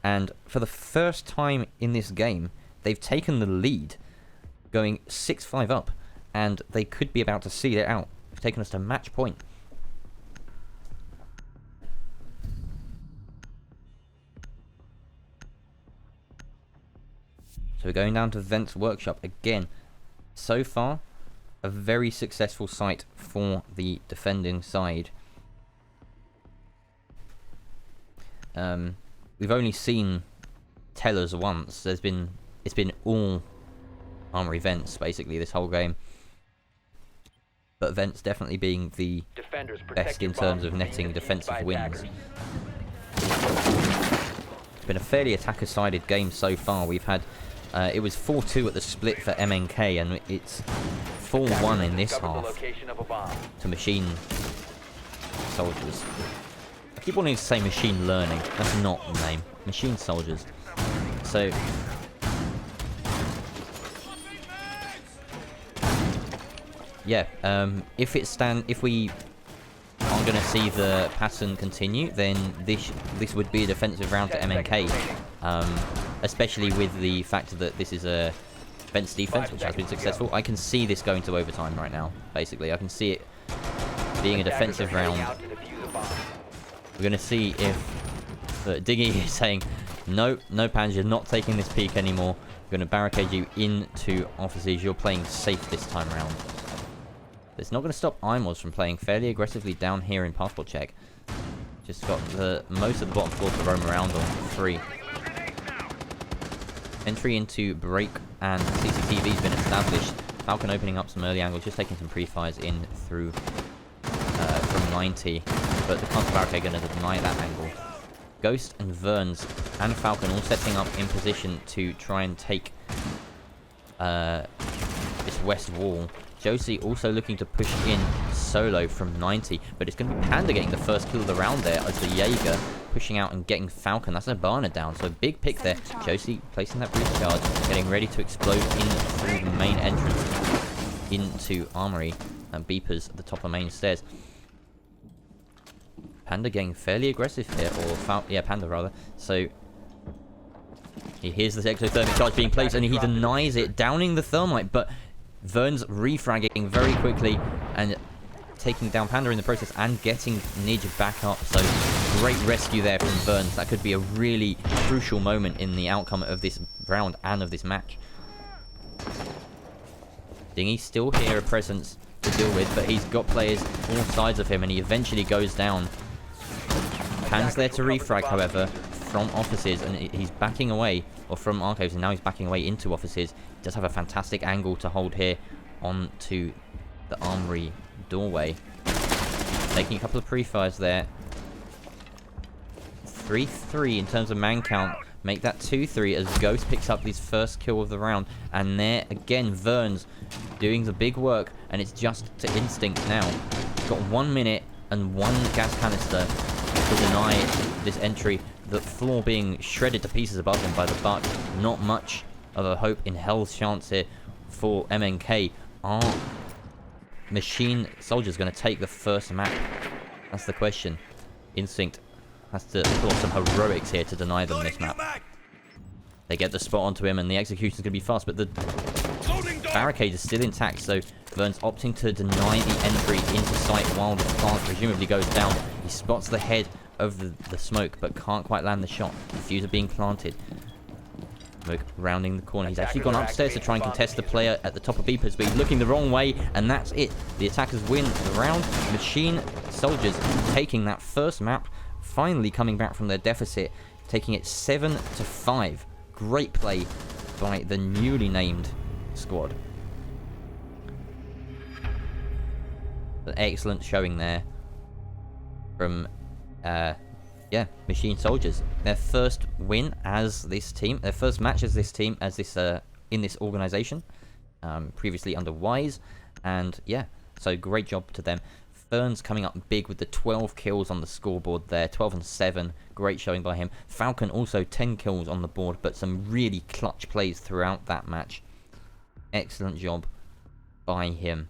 Speaker 1: And for the first time in this game, they've taken the lead, going 6-5 up, and they could be about to see it out. They've taken us to match point. So we're going down to Vent's Workshop again. So far, a very successful site for the defending side. We've only seen Tellers once. It's been all Armory Vents basically this whole game. But Vents definitely being the best in terms of netting defensive wins. It's been a fairly attacker-sided game so far. We've had it was 4-2 at the split for MNK, and it's 4-1 in this half to Machine Soldiers. I keep wanting to say Machine Learning. That's not the name. Machine Soldiers. So yeah, if we are going to see the pattern continue, then this would be a defensive round to MNK, especially with the fact that this is a Vents defense, which has been successful. I can see this going to overtime right now. Basically, I can see it being a defensive round. We're going to see if Diggy is saying, no, Pans, you're not taking this peak anymore. We're going to barricade you into offices. You're playing safe this time round. It's not going to stop Imos from playing fairly aggressively down here in passport check. Just got most of the bottom floor to roam around on free. Entry into break and CCTV's been established. Falcon opening up some early angles, just taking some pre-fires in through from 90. But the counter barricade going to deny that angle. Ghost and Verns and Falcon all setting up in position to try and take this west wall. Josie also looking to push in solo from 90, but it's going to be Panda getting the first kill of the round there as the Jaeger pushing out and getting Falcon. That's a Hibana down, so big pick there. Josie placing that breach charge, getting ready to explode in through the main entrance into Armory, and Beepers at the top of main stairs. Panda getting fairly aggressive here, or Panda rather. So he hears the exothermic charge being placed and he denies it, downing the thermite, but Vern's refragging very quickly and taking down Panda in the process and getting Nidge back up. So great rescue there from Vern. That could be a really crucial moment in the outcome of this round and of this match. Dingy still here, a presence to deal with, but he's got players all sides of him and he eventually goes down. Pan's there to refrag, however, from offices, and he's backing away, or from archives, and now he's backing away into offices. He does have a fantastic angle to hold here onto the armory doorway. Taking a couple of pre-fires there. 3-3 in terms of man count. Make that 2-3 as Ghost picks up his first kill of the round. And there, again, Vern's doing the big work, and it's just to instinct now. Got 1 minute and 1 gas canister to deny this entry. The floor being shredded to pieces above him by the Buck. Not much of a hope in hell's chance here for MNK. Are Machine Soldiers going to take the first map? That's the question. Instinct has to pull off some heroics here to deny them this map. They get the spot onto him and the execution's going to be fast, but the barricade is still intact, so Vern's opting to deny the entry into sight while the plant presumably goes down. He spots the head of the smoke, but can't quite land the shot. Diffuser being planted. Smoke rounding the corner. He's actually gone upstairs to try and contest the player at the top of Beepers, but he's looking the wrong way, and that's it. The attackers win the round. Machine Soldiers taking that first map, finally coming back from their deficit, taking it 7-5. Great play by the newly named squad. An excellent showing there from Machine Soldiers. Their first win as this team, their first match as this team, as this in this organization, previously under Wise, and yeah, so great job to them. Fern's coming up big with the 12 kills on the scoreboard there. 12 and 7. Great showing by him. Falcon also 10 kills on the board, but some really clutch plays throughout that match. Excellent job by him.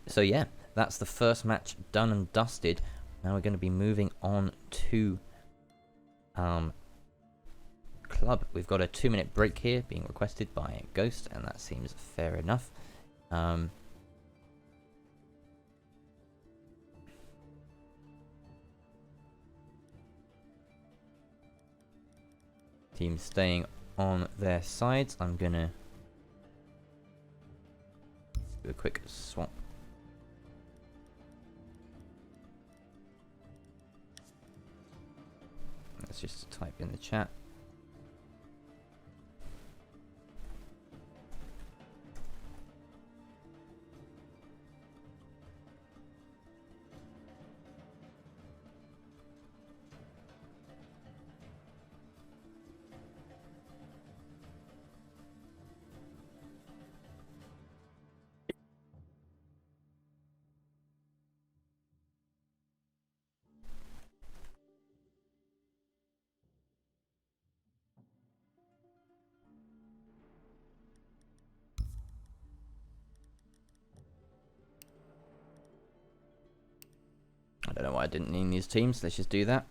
Speaker 1: So yeah, that's the first match done and dusted. Now we're going to be moving on to club. We've got a 2-minute break here being requested by Ghost, and that seems fair enough. Team staying on their sides. I'm gonna do a quick swap. Let's just type in the chat. I don't know why I didn't name these teams. Let's just do that.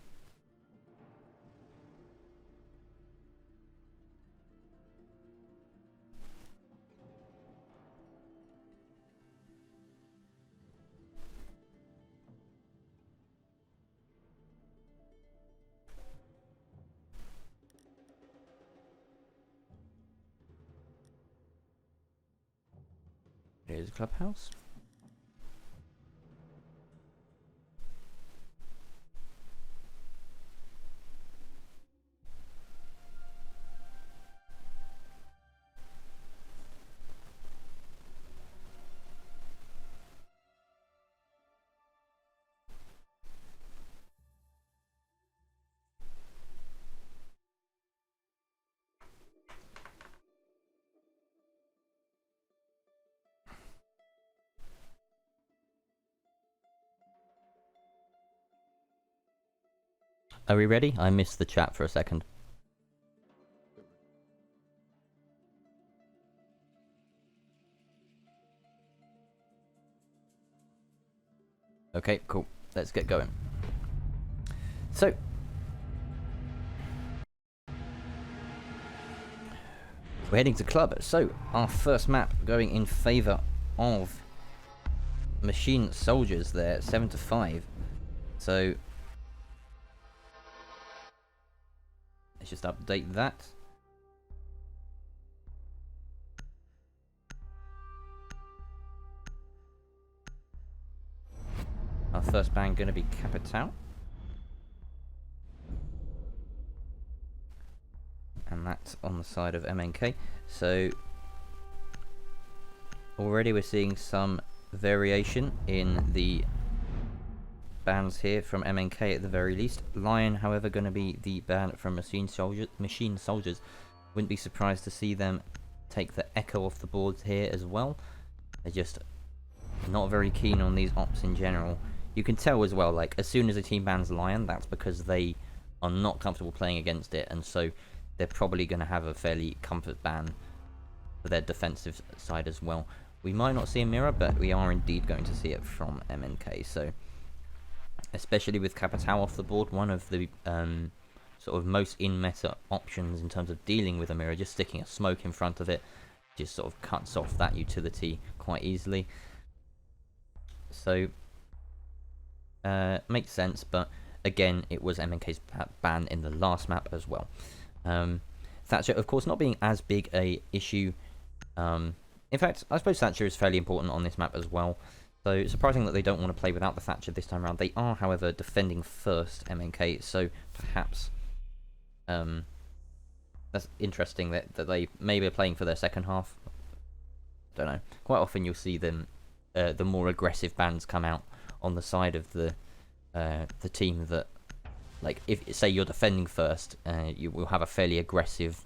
Speaker 1: Here's Clubhouse. Are we ready? I missed the chat for a second. Okay, cool. Let's get going. So, we're heading to club. So, our first map going in favour of Machine Soldiers there, 7-5. So, let's just update that. Our first ban going to be Capital. And that's on the side of MNK. So, already we're seeing some variation in the bans here from MNK at the very least. Lion, however, going to be the ban from Machine Soldiers. Wouldn't be surprised to see them take the Echo off the board here as well. They're just not very keen on these ops in general. You can tell as well, like, as soon as a team bans Lion, that's because they are not comfortable playing against it, and so they're probably going to have a fairly comfort ban for their defensive side as well. We might not see a mirror, but we are indeed going to see it from MNK. So, especially with Capital off the board, one of the sort of most in-meta options in terms of dealing with a mirror, just sticking a smoke in front of it, just sort of cuts off that utility quite easily. So, makes sense, but again, it was MNK's ban in the last map as well. Thatcher, of course, not being as big a issue. In fact, I suppose Thatcher is fairly important on this map as well. So, surprising that they don't want to play without the Thatcher this time around. They are, however, defending first, MNK, so perhaps that's interesting that they maybe are playing for their second half. Don't know. Quite often you'll see them, the more aggressive bans come out on the side of the team that, like, if say you're defending first, you will have a fairly aggressive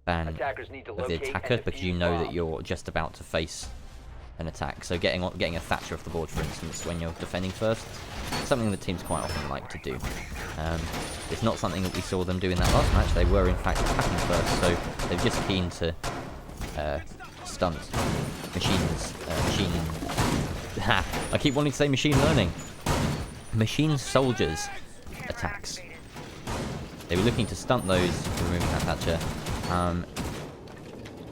Speaker 1: ban
Speaker 2: Attackers need to
Speaker 1: of the
Speaker 2: locate
Speaker 1: attacker
Speaker 2: and
Speaker 1: because you
Speaker 2: defuse
Speaker 1: know that
Speaker 2: bombs.
Speaker 1: you're just about to face an attack. So getting a Thatcher off the board, for instance, when you're defending first, something that teams quite often like to do. It's not something that we saw them do in that last match. They were in fact attacking first, so they're just keen to stunt machines. I keep wanting to say machine learning. Machine soldiers attacks. They were looking to stunt those, removing that Thatcher.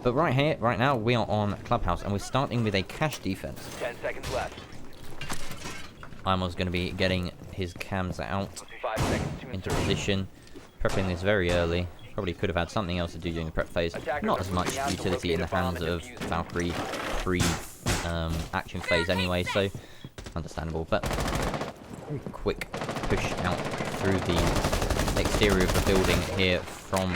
Speaker 1: But right now, we are on Clubhouse, and we're starting with a cash defense.
Speaker 2: 10 seconds left.
Speaker 1: Imo's going to be getting his cams out
Speaker 2: 5 seconds to
Speaker 1: into
Speaker 2: insertion.
Speaker 1: position, prepping this very early. Probably could have had something else to do during the prep phase. Not as much utility in the hands of Valkyrie pre-action phase anyway, so understandable. But very quick push out through the exterior of the building here from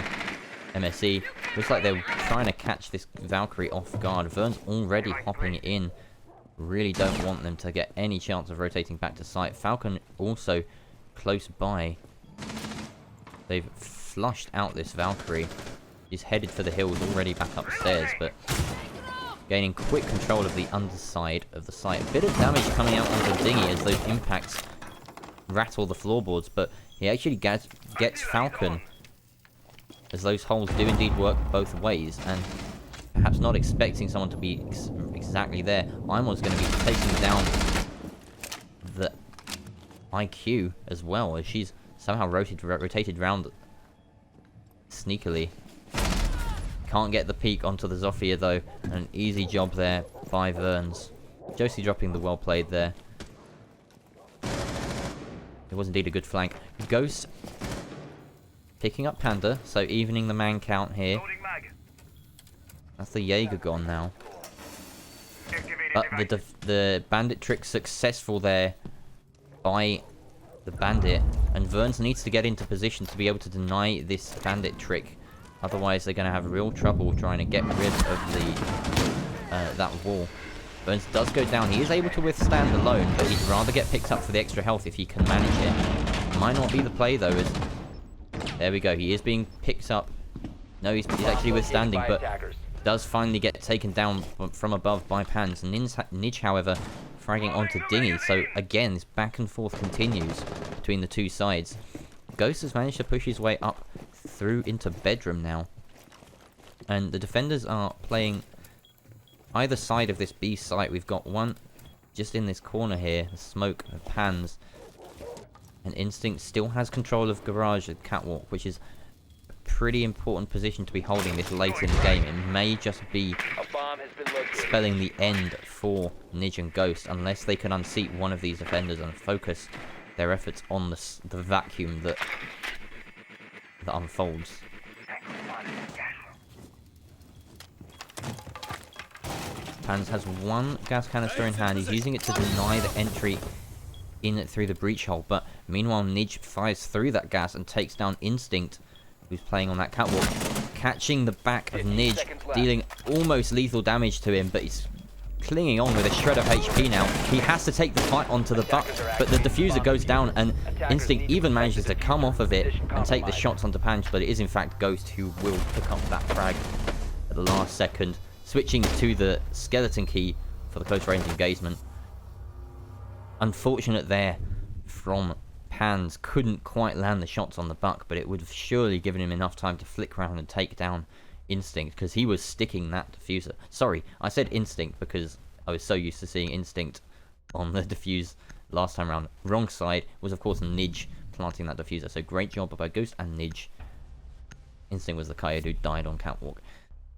Speaker 1: MSE. Looks like they're trying to catch this Valkyrie off guard. Vern's already hopping in. Really don't want them to get any chance of rotating back to site. Falcon also close by. They've flushed out this Valkyrie. He's headed for the hills, already back upstairs, but gaining quick control of the underside of the site. A bit of damage coming out onto Dinghy as those impacts rattle the floorboards, but he actually gets Falcon, as those holes do indeed work both ways, and perhaps not expecting someone to be exactly there. Imo's going to be taking down the IQ as well, as she's somehow rotated round sneakily. Can't get the peek onto the Zofia though. An easy job there by Verns. Josie dropping the well played there. It was indeed a good flank. Ghost picking up Panda, so evening the man count here. That's the Jaeger gone now. But the bandit trick successful there by the bandit, and Verns needs to get into position to be able to deny this bandit trick. Otherwise they're going to have real trouble trying to get rid of the that wall. Verns does go down. He is able to withstand alone, but he'd rather get picked up for the extra health if he can manage it. Might not be the play though, as there we go, he is being picked up. No, he's actually withstanding, but does finally get taken down from above by Pans. Nidge, however, fragging onto Dinghy. So again, this back and forth continues between the two sides. Ghost has managed to push his way up through into bedroom now. And the defenders are playing either side of this B site. We've got one just in this corner here, the smoke of Pans. And Instinct still has control of Garage and Catwalk, which is a pretty important position to be holding this late in the game. It may just be spelling the end for Nidge and Ghost, unless they can unseat one of these defenders and focus their efforts on the vacuum that unfolds. Pans has one gas canister in hand. He's using it to deny the entry in through the breach hole, but meanwhile Nidge fires through that gas and takes down Instinct, who's playing on that catwalk, catching the back of Nidge, dealing almost lethal damage to him, but he's clinging on with a shred of HP now. He has to take the fight onto the buck, but the diffuser goes down, and Instinct even manages to come off of it and take the shots onto Panch, but it is in fact Ghost who will pick up that frag at the last second, switching to the skeleton key for the close range engagement. Unfortunate there from Pans, couldn't quite land the shots on the buck, but it would have surely given him enough time to flick around and take down Instinct, because he was sticking that diffuser. Sorry, I said Instinct because I was so used to seeing Instinct on the diffuse last time around. Wrong side was of course Nidge planting that diffuser, so great job by Ghost and Nidge. Instinct was the coyote who died on catwalk.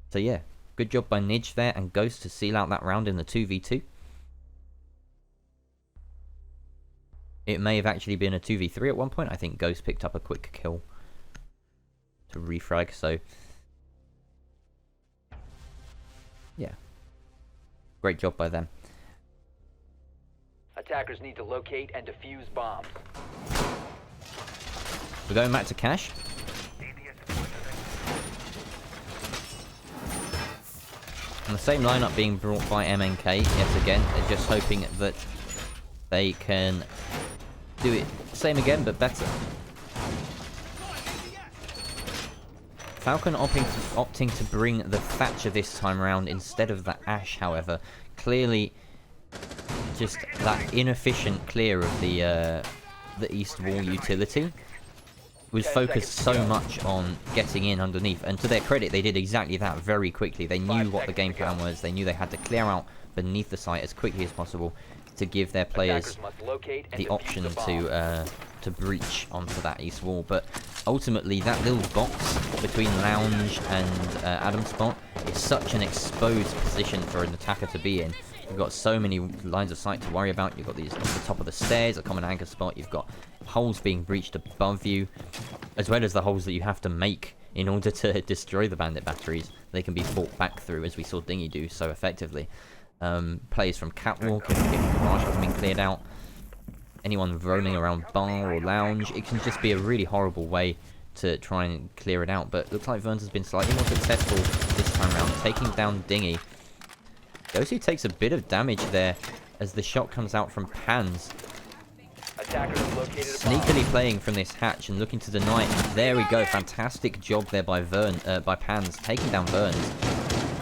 Speaker 1: So yeah, good job by Nidge there and Ghost to seal out that round in the 2v2. It may have actually been a 2v3 at one point. I think Ghost picked up a quick kill to refrag, so yeah, great job by them.
Speaker 2: Attackers need to locate and defuse bombs.
Speaker 1: We're going back to cash. And the same lineup being brought by MNK yet again. They're just hoping that they can do it same again but better. Falcon opting to bring the Thatcher this time around instead of the Ash, however. Clearly, just that inefficient clear of the east wall utility was focused so much on getting in underneath, and to their credit, they did exactly that very quickly. They knew what the game plan was. They knew they had to clear out beneath the site as quickly as possible to give their players the option to breach onto that east wall. But ultimately, that little box between Lounge and Adam's spot is such an exposed position for an attacker to be in. You've got so many lines of sight to worry about. You've got these on the top of the stairs, a common anchor spot. You've got holes being breached above you, as well as the holes that you have to make in order to destroy the bandit batteries. They can be fought back through, as we saw Dingy do so effectively. Players from Catwalk, if Garage has been cleared out. Anyone roaming around bar or lounge, it can just be a really horrible way to try and clear it out. But looks like Verns has been slightly more successful this time around, taking down Dingy. Josie takes a bit of damage there as the shot comes out from Pans. Sneakily playing from this hatch and looking to deny it. There we go, fantastic job there by Pans, taking down Verns.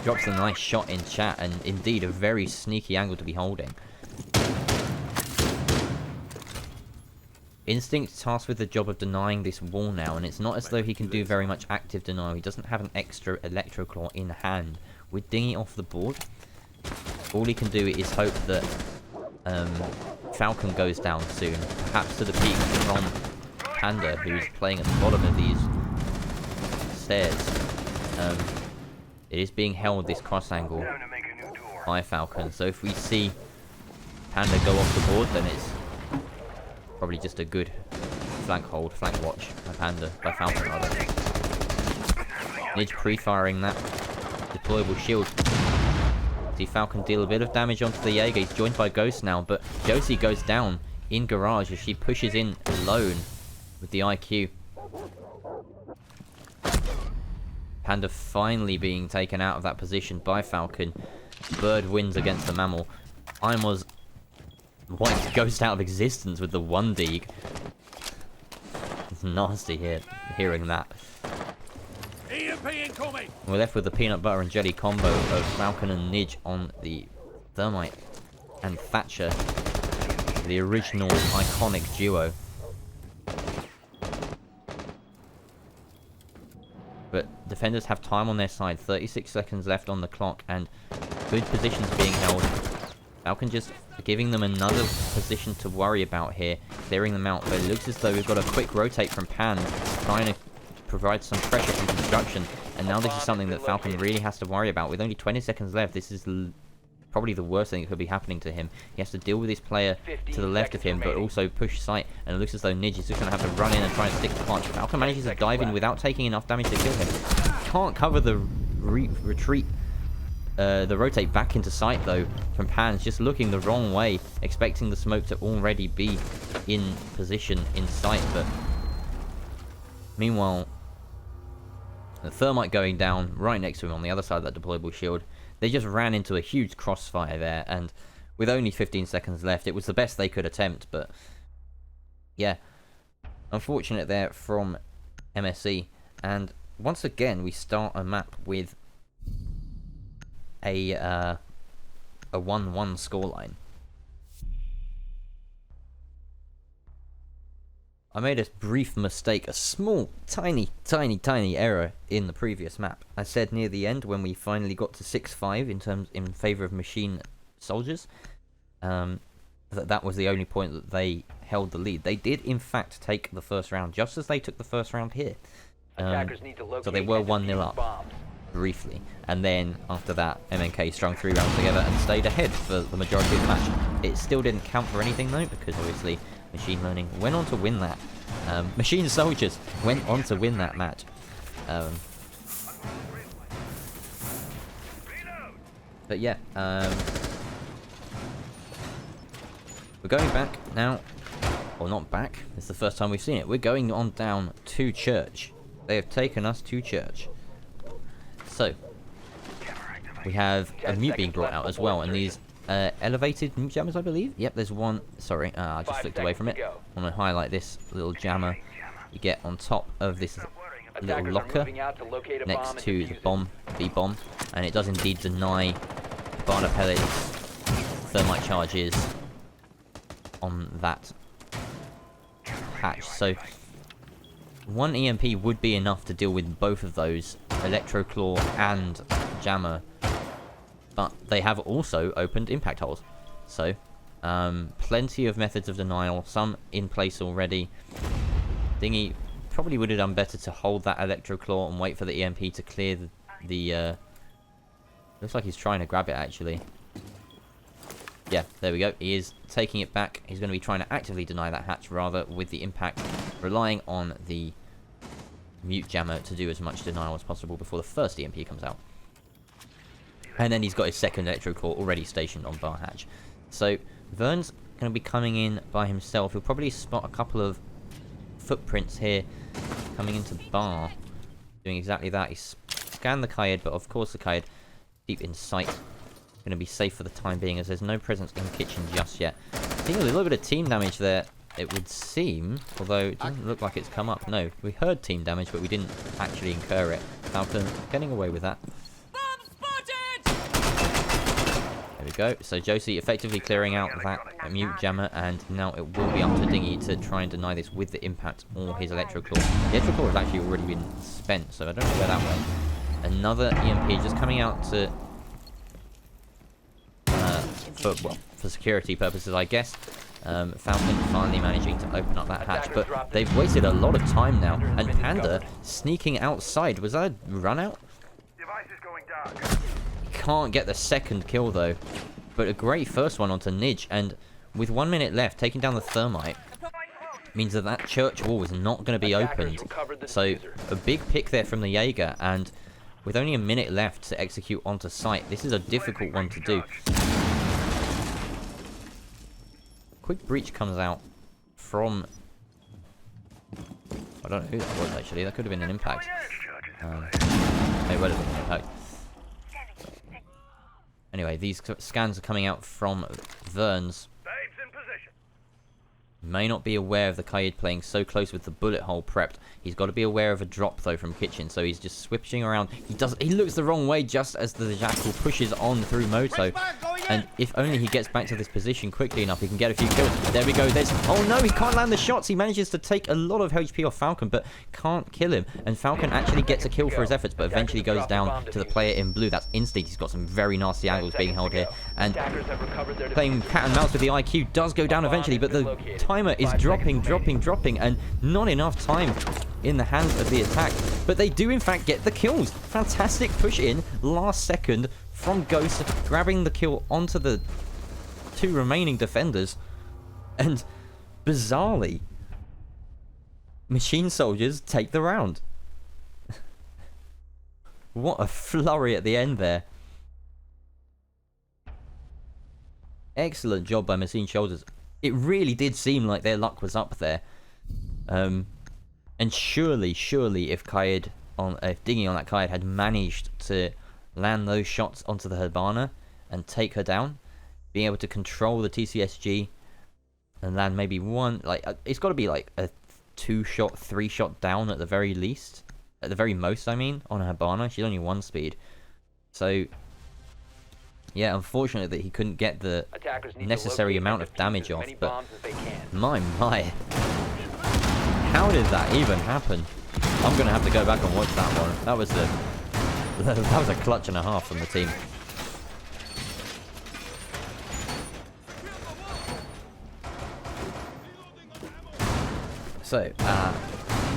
Speaker 1: Drops a nice shot in chat, and indeed a very sneaky angle to be holding. Instinct tasked with the job of denying this wall now, and it's not as though he can do very much active denial. He doesn't have an extra Electroclaw in hand. With Dingy off the board, all he can do is hope that Falcon goes down soon, perhaps to the peak from Panda, who's playing at the bottom of these stairs. It is being held, this cross angle, by Falcon, so if we see Panda go off the board, then it's probably just a good flank watch by Falcon rather. Nidge pre-firing that deployable shield. See Falcon deal a bit of damage onto the Jaeger. He's joined by Ghost now, but Josie goes down in Garage as she pushes in alone with the IQ. Panda finally being taken out of that position by Falcon. Bird wins against the Mammal. Imos wiped Ghost out of existence with the 1 dig. It's nasty hearing that. We're left with the peanut butter and jelly combo of Falcon and Nidge on the Thermite and Thatcher, the original iconic duo. But defenders have time on their side, 36 seconds left on the clock, and good positions being held. Falcon just giving them another position to worry about here, clearing them out, but it looks as though we've got a quick rotate from Pan, trying to provide some pressure from construction, and now this is something that Falcon really has to worry about. With only 20 seconds left, this is probably the worst thing that could be happening to him. He has to deal with this player to the left of him, but also push sight, and it looks as though Nidge is just going to have to run in and try and stick the punch. Falcon manages to dive in without taking enough damage to kill him. Can't cover the retreat, the rotate back into sight though from Pans, just looking the wrong way, expecting the smoke to already be in position in sight, but meanwhile the Thermite going down right next to him on the other side of that deployable shield. They just ran into a huge crossfire there, and with only 15 seconds left, it was the best they could attempt, but yeah, unfortunate there from MSC. And once again, we start a map with a 1-1 scoreline. I made a brief mistake, a small, tiny error in the previous map. I said near the end, when we finally got to 6-5 in favour of Machine Soldiers, that was the only point that they held the lead. They did in fact take the first round, just as they took the first round here. So they were 1-0 up briefly, and then after that MNK strung 3 rounds together and stayed ahead for the majority of the match. It still didn't count for anything though, because obviously Machine Learning went on to win that. Machine Soldiers went on to win that match. But yeah, we're going back now, or not back, it's the first time we've seen it. We're going on down to Church. They have taken us to Church. So, we have a mute being brought out as well, and these elevated mute jammers, I believe. Yep, there's one. Sorry, I just flicked away from it. I want to highlight this little jammer you get on top of this little
Speaker 2: Attackers are
Speaker 1: locker
Speaker 2: moving out to locate a bomb
Speaker 1: next
Speaker 2: and
Speaker 1: to
Speaker 2: defuse
Speaker 1: the
Speaker 2: it.
Speaker 1: bomb, the bomb, and it does indeed deny Hibana pellets thermite charges on that hatch. So one EMP would be enough to deal with both of those, Electroclaw and Jammer, but they have also opened impact holes. So plenty of methods of denial, some in place already. Dingy probably would have done better to hold that Electroclaw and wait for the EMP to clear the looks like he's trying to grab it actually. Yeah, there we go. He is taking it back. He's going to be trying to actively deny that hatch rather with the impact, relying on the mute jammer to do as much denial as possible before the first EMP comes out. And then he's got his second Electroclaw already stationed on bar hatch. So Vern's going to be coming in by himself. He'll probably spot a couple of footprints here coming into bar, doing exactly that. He scanned the Kaid, but of course the Kaid deep in sight. Going to be safe for the time being as there's no presence in the kitchen just yet. Seeing a little bit of team damage there, it would seem, although it doesn't look like it's come up. No, we heard team damage, but we didn't actually incur it. Falcon getting away with that. There we go. So Josie effectively clearing out that mute jammer, and now it will be up to Dingy to try and deny this with the impact or his Electroclaw. The Electroclaw has actually already been spent, so I don't know where that went. Another EMP just coming out to for security purposes, I guess. Falcon finally managing to open up that hatch, but they've wasted a lot of time now. And Panda sneaking outside. Was that a run out?
Speaker 4: Device is going dark.
Speaker 1: Can't get the second kill though, but a great first one onto Nidge. And with 1 minute left, taking down the thermite means that that church wall is not going to be opened. So a big pick there from the Jaeger, and with only a minute left to execute onto site, this is a difficult one to do. Quick breach comes out from... I don't know who that was actually. That could have been an impact. It would have been an impact. Anyway, these scans are coming out from Vern's. May not be aware of the Kaid playing so close with the bullet hole prepped. He's got to be aware of a drop though from kitchen, so he's just switching around. He looks the wrong way just as the Jackal pushes on through Moto. And if only he gets back to this position quickly enough, he can get a few kills. There we go. Oh no, he can't land the shots. He manages to take a lot of HP off Falcon, but can't kill him. And Falcon actually gets a kill for his efforts, but eventually goes down to the player in blue. That's Instinct. He's got some very nasty angles being held here. And playing cat and mouse with the IQ does go down eventually, but the timer is dropping, and not enough time in the hands of the attack. But they do in fact get the kills. Fantastic push in last second from Ghost, grabbing the kill onto the two remaining defenders. And bizarrely, Machine Soldiers take the round. What a flurry at the end there. Excellent job by Machine Soldiers. It really did seem like their luck was up there. And surely if Dingy on that Kaid had managed to land those shots onto the Hibana and take her down, being able to control the TCSG and land maybe one, it's got to be like a 2-shot, 3-shot down at the very least, at the very most I mean, on Hibana. She's only 1 speed, so yeah, unfortunate that he couldn't get the necessary amount of damage off, but my, how did that even happen? I'm gonna have to go back and watch that one. That was a clutch and a half from the team. So,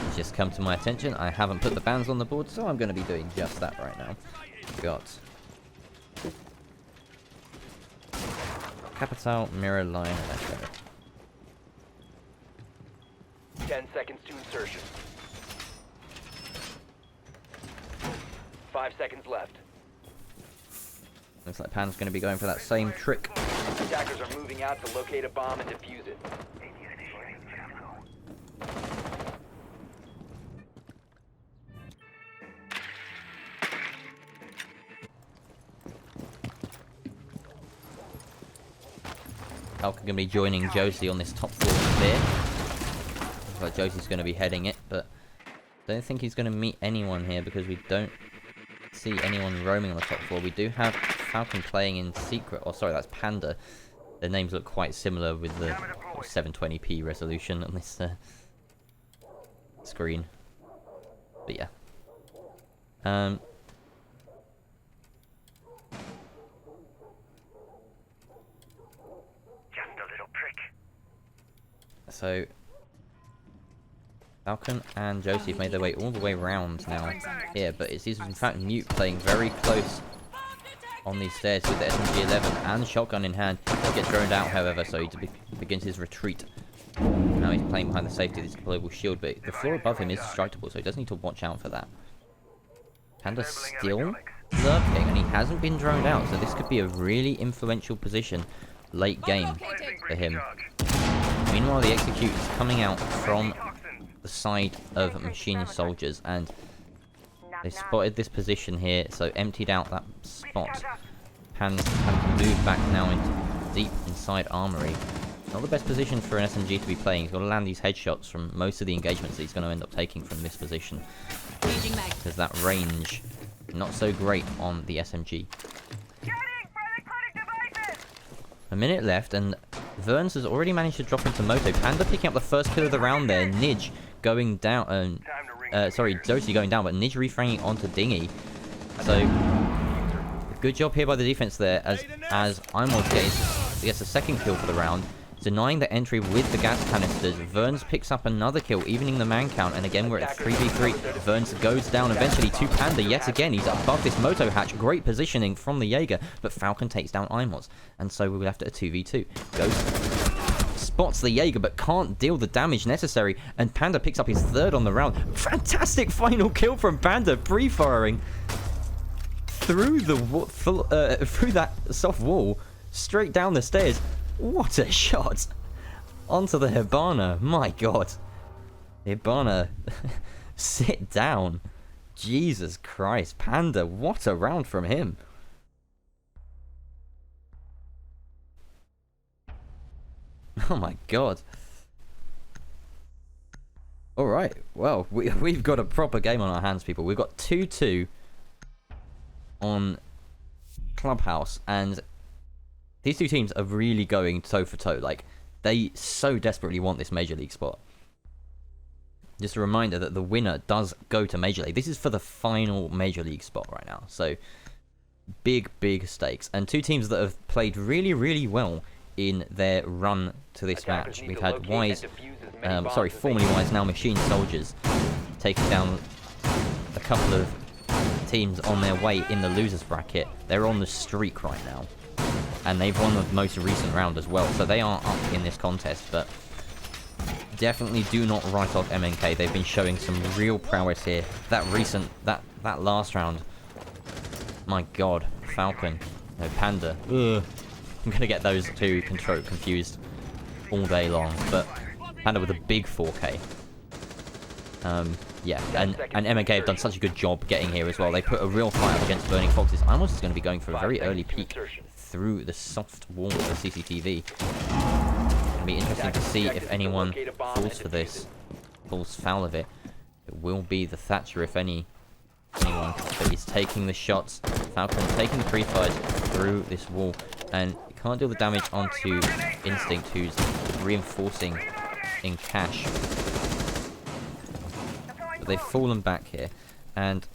Speaker 1: it's just come to my attention, I haven't put the bans on the board, so I'm gonna be doing just that right now. We got Capital, Mirror Line, and Echo.
Speaker 2: 10 seconds to insertion. 5 seconds left.
Speaker 1: Looks like Pan's going to be going for that same trick.
Speaker 2: Attackers are moving out to locate a bomb and defuse it.
Speaker 1: Falcon going to be joining Josie on this top floor there. Looks like Josie's going to be heading it, but Don't think he's going to meet anyone here because we don't see anyone roaming on the top floor. We do have Falcon playing in secret. Oh, sorry, that's Panda. Their names look quite similar with the 720p resolution on this screen. But yeah.
Speaker 4: Just a little prick.
Speaker 1: So Falcon and Josie have made their way all the way around now here, but it seems in fact Mute playing very close on these stairs with the SMG-11 and shotgun in hand. He gets droned out, however, so he begins his retreat. Now he's playing behind the safety of this global shield, but the floor above him is destructible, so he does need to watch out for that. Panda still lurking, and he hasn't been droned out, so this could be a really influential position late game for him. Meanwhile, the Execute is coming out from the side of Machine Soldiers, and they spotted this position here, so emptied out that spot. Panda can move back now into deep inside Armory. Not the best position for an SMG to be playing. He's got to land these headshots from most of the engagements that he's going to end up taking from this position. Because that range, not so great on the SMG. A minute left, and Verns has already managed to drop into Moto. Panda picking up the first kill of the round there. Nidge going down. Sorry, Josie going down, but Nidge refranging onto Dingy. So, good job here by the defense there, as Imod gets a second kill for the round. Denying the entry with the gas canisters. Verns picks up another kill, evening the man count, and again we're at 3v3. Verns goes down eventually to Panda yet again. He's above this Moto hatch. Great positioning from the Jaeger, but Falcon takes down Imos, and so we're left at a 2v2. Spots the Jaeger, but can't deal the damage necessary, and Panda picks up his third on the round. Fantastic final kill from Panda, pre-firing through the through that soft wall, straight down the stairs. What a shot! Onto the Hibana. My god. Hibana, sit down. Jesus Christ. Panda, what a round from him. Oh my god. Alright, well, we've got a proper game on our hands, people. We've got 2-2 on Clubhouse, and these two teams are really going toe for toe. Like, they so desperately want this Major League spot. Just a reminder that the winner does go to Major League. This is for the final Major League spot right now. So, big, big stakes. And two teams that have played really, really well in their run to this match. We've had Wise, formerly Wise, now Machine Soldiers, taking down a couple of teams on their way in the losers bracket. They're on the streak right now, and they've won the most recent round as well, so they are up in this contest. But definitely do not write off MNK. They've been showing some real prowess here. That last round, my god. Falcon, no, Panda, ugh. I'm gonna get those two confused all day long, but Panda with a big 4K. Yeah, and MNK have done such a good job getting here as well. They put a real fight up against Burning Foxes. Imos is going to be going for a very early peek through the soft wall of the CCTV. It'll be interesting to see if anyone falls for this, falls foul of it. It will be the Thatcher, if anyone, but he's taking the shots. Falcon taking the pre-fires through this wall, and can't deal the damage onto Instinct, who's reinforcing in cash. But they've fallen back here, and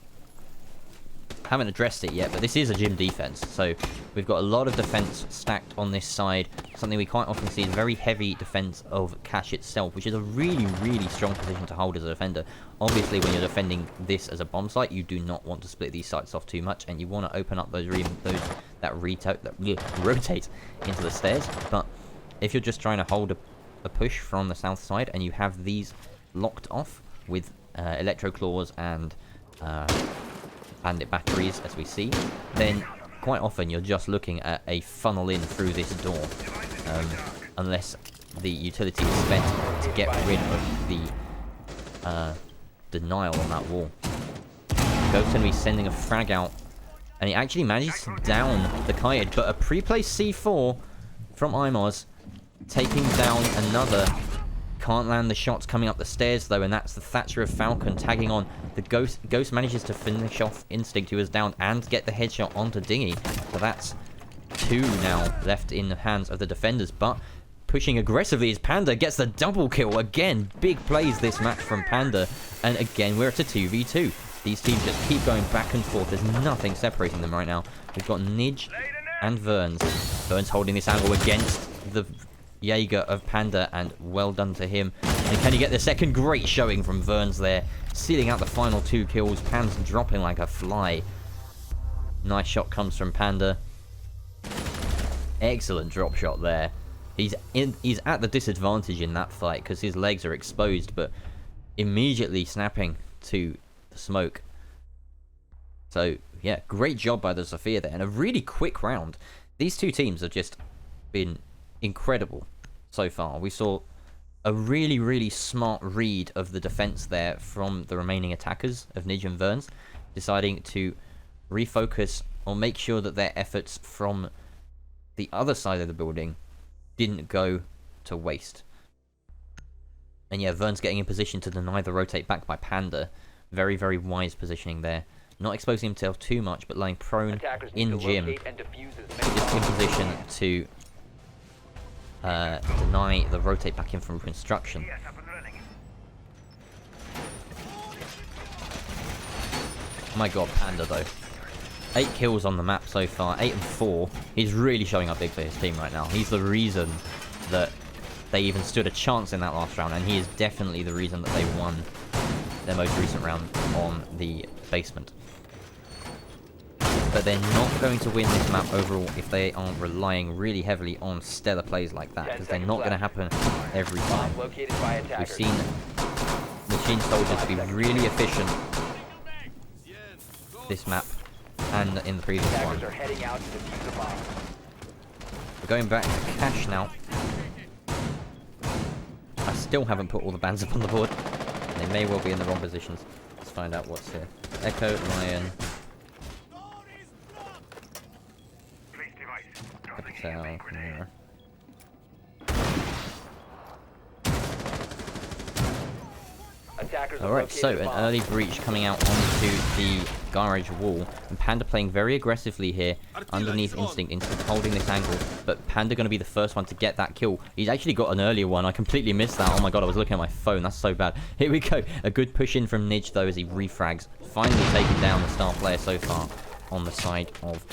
Speaker 1: haven't addressed it yet, but this is a gym defense, so we've got a lot of defense stacked on this side. Something we quite often see is very heavy defense of cash itself, which is a really, really strong position to hold as a defender. Obviously, when you're defending this as a bomb site, you do not want to split these sites off too much, and you want to open up those rotate into the stairs. But if you're just trying to hold a push from the south side, and you have these locked off with electro claws and bandit batteries, as we see, then quite often you're just looking at a funnel in through this door, unless the utility is spent to get rid of the denial on that wall. Ghost going to be sending a frag out, and he actually manages to down the Kaid, but a pre-placed C4 from Imos taking down another Can't land the shots coming up the stairs though, and that's the Thatcher of Falcon tagging on. The Ghost manages to finish off Instinct, who is down, and get the headshot onto Dingy. So that's 2 now left in the hands of the defenders, but pushing aggressively is Panda, gets the double kill. Again, big plays this match from Panda, and again we're at a 2v2. These teams just keep going back and forth. There's nothing separating them right now. We've got Nidge and Verns. Verns holding this angle against the Jaeger of Panda, and well done to him. And can you get the second? Great showing from Verns there, sealing out the final 2 kills. Pan's dropping like a fly. Nice shot comes from Panda. Excellent drop shot there. He's at the disadvantage in that fight because his legs are exposed, but immediately snapping to the smoke. So yeah, great job by the Sophia there, and a really quick round. These 2 teams have just been incredible so far. We saw a really smart read of the defense there from the remaining attackers of Nidge and Verns, deciding to refocus or make sure that their efforts from the other side of the building didn't go to waste. And yeah, Verns getting in position to deny the rotate back by Panda. Very wise positioning there. Not exposing himself too much, but lying prone in gym. Just in position to deny the rotate back in from construction. My god, Panda though. 8 kills on the map so far, 8 and 4. He's really showing up big for his team right now. He's the reason that they even stood a chance in that last round, and he is definitely the reason that they won their most recent round on the basement. But they're not going to win this map overall if they aren't relying really heavily on stellar plays like that, because they're not going to happen every time. We've seen Machine Soldiers be really efficient this map and in the previous one. We're going back to Cash now. I still haven't put all the bands up on the board. They may well be in the wrong positions. Let's find out what's here. Echo, Lion, Capital, Mirror. Alright, so an early breach coming out onto the garage wall, and Panda playing very aggressively here underneath Instinct. Instinct holding this angle, but Panda going to be the first one to get that kill. He's actually got an earlier one. I completely missed that. Oh my god, I was looking at my phone. That's so bad. Here we go. A good push in from Nidge though as he refrags. Finally taking down the star player so far on the side of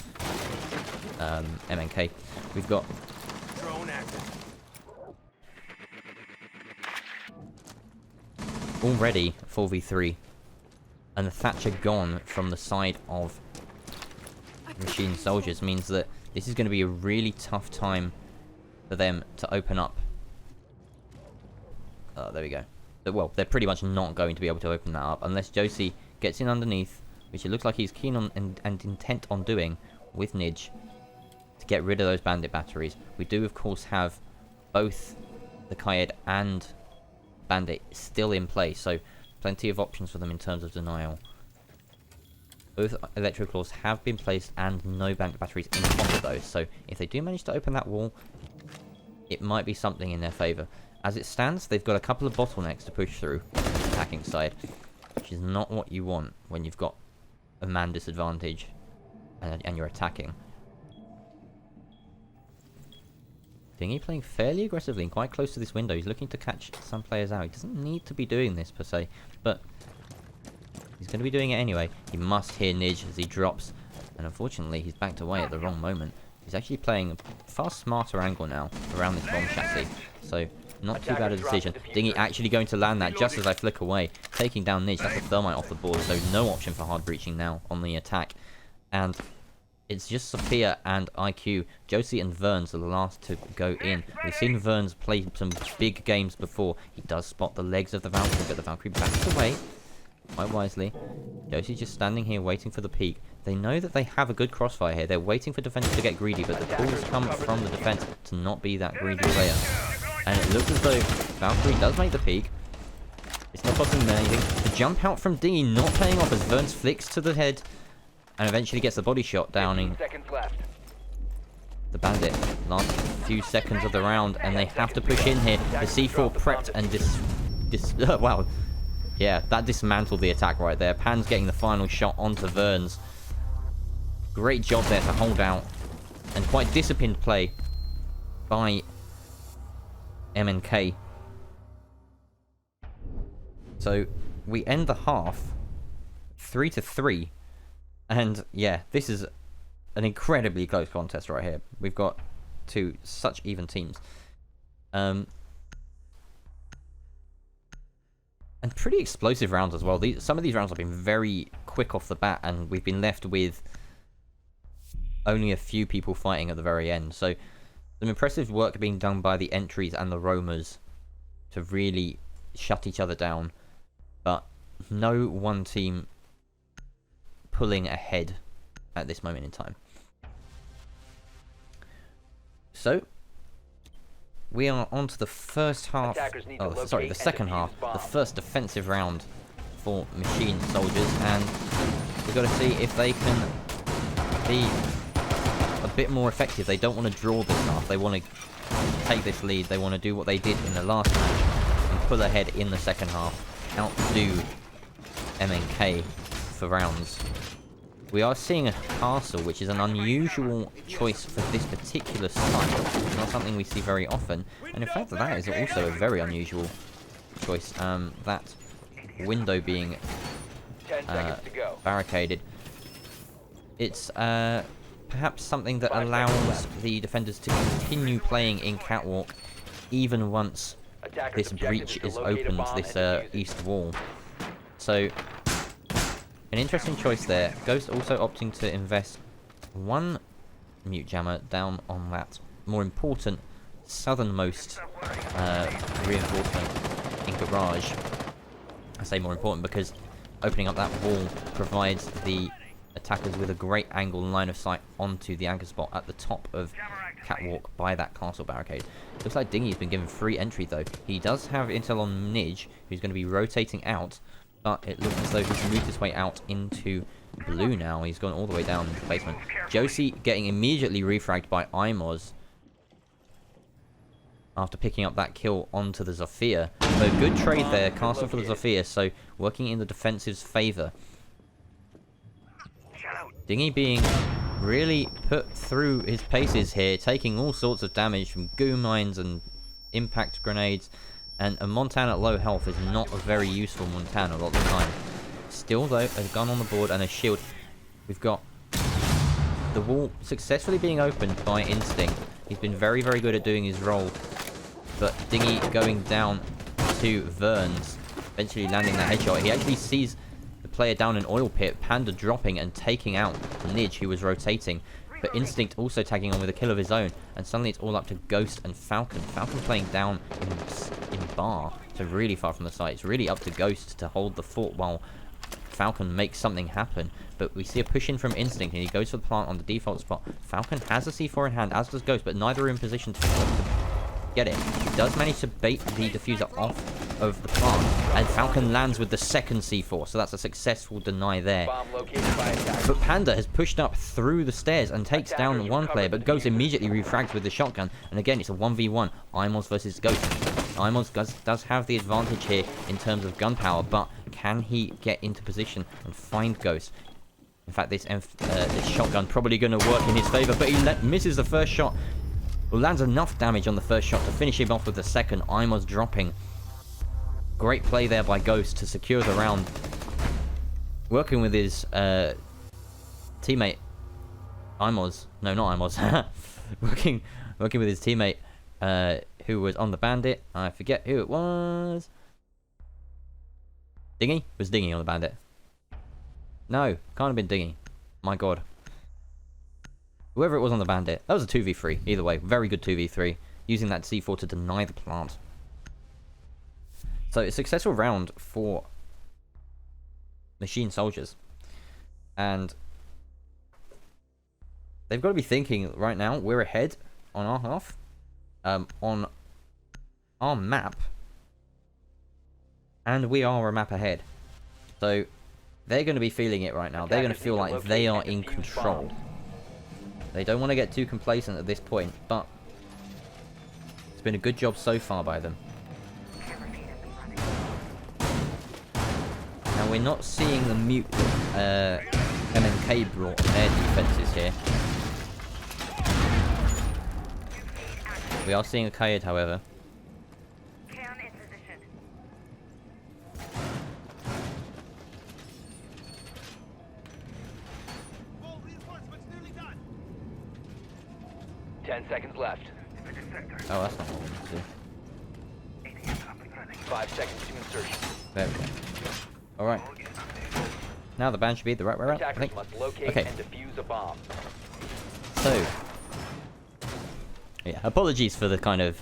Speaker 1: MNK. We've got already 4v3, and the Thatcher gone from the side of Machine Soldiers means that this is going to be a really tough time for them to open up. There we go. Well, they're pretty much not going to be able to open that up unless Josie gets in underneath, which it looks like he's keen on and intent on doing with Nidge, to get rid of those bandit batteries. We do of course have both the Kaid and Bandit still in place, so plenty of options for them in terms of denial. Both Electro Claws have been placed and no bandit batteries in top of those, so if they do manage to open that wall, it might be something in their favour. As it stands, they've got a couple of bottlenecks to push through on the attacking side, which is not what you want when you've got a man disadvantage and you're attacking. Dingy playing fairly aggressively and quite close to this window. He's looking to catch some players out. He doesn't need to be doing this per se, but he's going to be doing it anyway. He must hear Nidge as he drops, and unfortunately he's backed away at the wrong moment. He's actually playing a far smarter angle now around this bomb chassis, so not too bad a decision. Dingy actually going to land that just as I flick away, taking down Nidge. That's a thermite off the board, so no option for hard breaching now on the attack. And it's just Sophia and IQ. Josie and Verns are the last to go in. We've seen Verns play some big games before. He does spot the legs of the Valkyrie, but the Valkyrie backs away quite wisely. Josie just standing here waiting for the peek. They know that they have a good crossfire here. They're waiting for defenders to get greedy, but the calls come from the defense to not be that greedy player. And it looks as though Valkyrie does make the peek. It's not costing them anything. The jump out from Dingy not paying off as Verns flicks to the head and eventually gets the body shot downing the Bandit. Last few seconds of the round, and they have to push in here. The C4 prepped and wow. Yeah, that dismantled the attack right there. Pan's getting the final shot onto Verns. Great job there to hold out. And quite disciplined play by MNK. So we end the half 3-3. And yeah, this is an incredibly close contest right here. We've got two such even teams. And pretty explosive rounds as well. Some of these rounds have been very quick off the bat, and we've been left with only a few people fighting at the very end. So some impressive work being done by the entries and the roamers to really shut each other down. But no one team pulling ahead at this moment in time. So we are on to the first half. Oh, sorry, the second half. The first defensive round for Machine Soldiers, and we've got to see if they can be a bit more effective. They don't want to draw this half. They want to take this lead. They want to do what they did in the last match and pull ahead in the second half. Outdo MNK for rounds. We are seeing a castle, which is an unusual choice for this particular site. It's not something we see very often. And in fact, that is also a very unusual choice. That window being
Speaker 2: 10 seconds to go.
Speaker 1: barricaded. It's perhaps something that allows the defenders to continue playing in Catwalk even once this breach is opened, this east wall. So an interesting choice there. Ghost also opting to invest one mute jammer down on that more important southernmost reinforcement in Garage. I say more important because opening up that wall provides the attackers with a great angle and line of sight onto the anchor spot at the top of Catwalk by that castle barricade. Looks like Dingy's been given free entry though. He does have intel on Nidge, who's going to be rotating out. But it looks as though he's moved his way out into blue now. He's gone all the way down into the basement. Josie getting immediately refragged by Imos after picking up that kill onto the Zofia. So good trade there, castle for the Zofia, so working in the defensive's favour. Dingy being really put through his paces here, taking all sorts of damage from goo mines and impact grenades. And a Montana at low health is not a very useful Montana a lot of the time. Still though, a gun on the board and a shield. We've got the wall successfully being opened by Instinct. He's been very, very good at doing his role. But Dingy going down to Verns, eventually landing that headshot. He actually sees the player down an oil pit, Panda dropping and taking out Nidge, who was rotating. But Instinct also tagging on with a kill of his own. And suddenly it's all up to Ghost and Falcon. Falcon playing down in bar, so really far from the site. It's really up to Ghost to hold the fort while Falcon makes something happen. But we see a push in from Instinct, and he goes for the plant on the default spot. Falcon has a C4 in hand, as does Ghost, but neither are in position to get it. He does manage to bait the diffuser off of the plant, and Falcon lands with the second C4, so that's a successful deny there. But Panda has pushed up through the stairs and takes down one player, but Ghost immediately refrags with the shotgun, and again it's a 1v1, Imos versus Ghost. Imos does have the advantage here in terms of gunpowder, but can he get into position and find Ghost? In fact, this shotgun probably going to work in his favour, but he misses the first shot. Well, lands enough damage on the first shot to finish him off with the second. Imos dropping. Great play there by Ghost to secure the round. Working with his teammate, Imos. No, not Imos. working with his teammate who was on the Bandit. I forget who it was. Dingy? It was Dingy on the Bandit. No, can't have been Dingy. My god. Whoever it was on the Bandit. That was a 2v3. Either way, very good 2v3. Using that C4 to deny the plant. So, a successful round for Machine Soldiers. And they've got to be thinking right now, we're ahead on our half. On our map. And we are a map ahead. So, they're going to be feeling it right now. They're going to feel like they are in control. They don't want to get too complacent at this point, but it's been a good job so far by them. Now we're not seeing the mute MNK brought their defenses here. We are seeing a Kaid, however.
Speaker 4: Cam in position.
Speaker 2: 10 seconds left.
Speaker 1: Oh, that's not what we need to do.
Speaker 2: 5 seconds to insertion.
Speaker 1: There we go. Alright. Now the band should be the right way around, I
Speaker 2: Attackers
Speaker 1: think.
Speaker 2: must locate
Speaker 1: Okay.
Speaker 2: and defuse a bomb.
Speaker 1: So, yeah, apologies for the kind of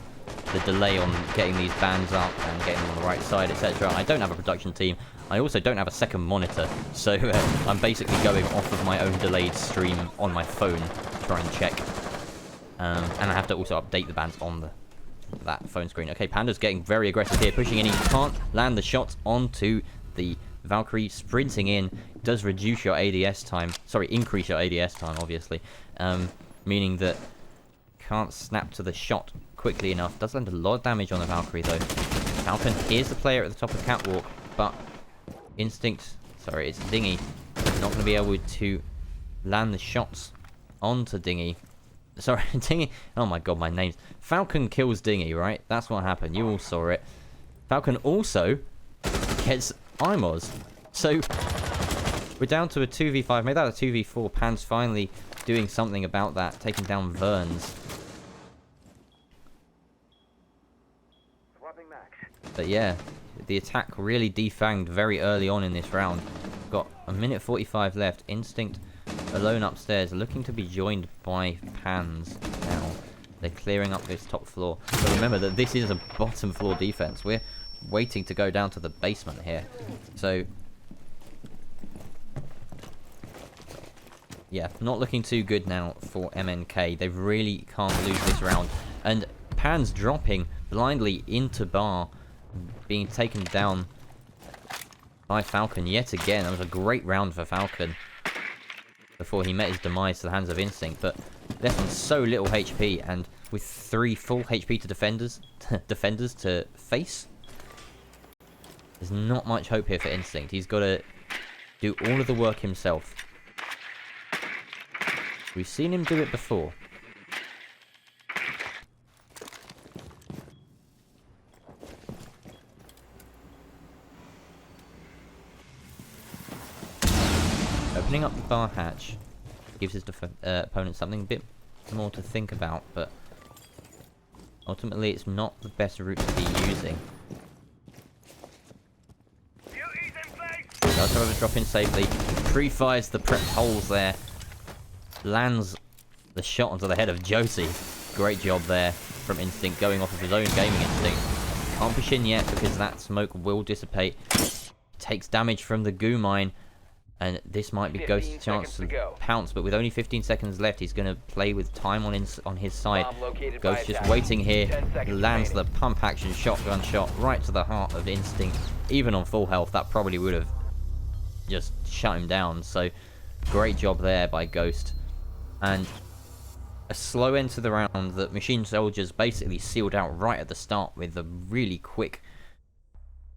Speaker 1: the delay on getting these bands up and getting them on the right side, etc. I don't have a production team. I also don't have a second monitor, so I'm basically going off of my own delayed stream on my phone to try and check. And I have to also update the bands on that phone screen. Okay, Panda's getting very aggressive here, pushing in. He can't land the shots onto the Valkyrie. Sprinting in does reduce your ADS time. Sorry, increase your ADS time, obviously. Meaning that can't snap to the shot quickly enough. Does land a lot of damage on the Valkyrie, though. Falcon here's the player at the top of the catwalk, but Instinct, sorry, it's Dingy, not going to be able to land the shots onto Dingy. Sorry, Dingy. Oh my god, my name's... Falcon kills Dingy, right? That's what happened. You all saw it. Falcon also gets IMOS. So, we're down to a 2v5. Made that a 2v4. Pan's finally doing something about that. Taking down Verns.
Speaker 4: Swapping max.
Speaker 1: But yeah, the attack really defanged very early on in this round. Got a minute 45 left. Instinct alone upstairs, looking to be joined by Pans now. They're clearing up this top floor. So remember that this is a bottom floor defense. We're waiting to go down to the basement here. So yeah, not looking too good now for MNK. They really can't lose this round. And Pan's dropping blindly into bar, being taken down by Falcon yet again. That was a great round for Falcon before he met his demise to the hands of Instinct, but left on so little HP, and with 3 full HP to defenders to face, there's not much hope here for Instinct. He's got to do all of the work himself. We've seen him do it before. Opening up the bar hatch gives his opponent something a bit more to think about, but ultimately it's not the best route to be using. Does however drop in safely, pre-fires the prep holes there, lands the shot onto the head of Josie. Great job there from Instinct, going off of his own gaming instinct. Can't push in yet because that smoke will dissipate. Takes damage from the goo mine. And this might be Ghost's chance to pounce, but with only 15 seconds left, he's going to play with time on his side. Ghost just waiting here, lands the pump action shotgun shot right to the heart of Instinct. Even on full health, that probably would have just shut him down. So, great job there by Ghost. And a slow end to the round that Machine Soldiers basically sealed out right at the start with a really quick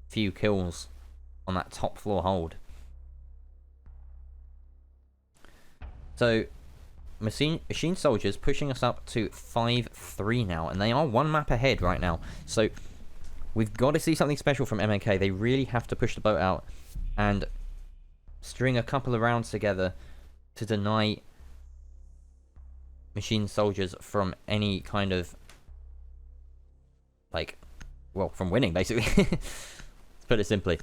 Speaker 1: few kills on that top floor hold. So, Machine Soldiers pushing us up to 5-3 now, and they are one map ahead right now. So, we've got to see something special from MNK. They really have to push the boat out and string a couple of rounds together to deny Machine Soldiers from any kind of, like, well, from winning, basically. Let's put it simply.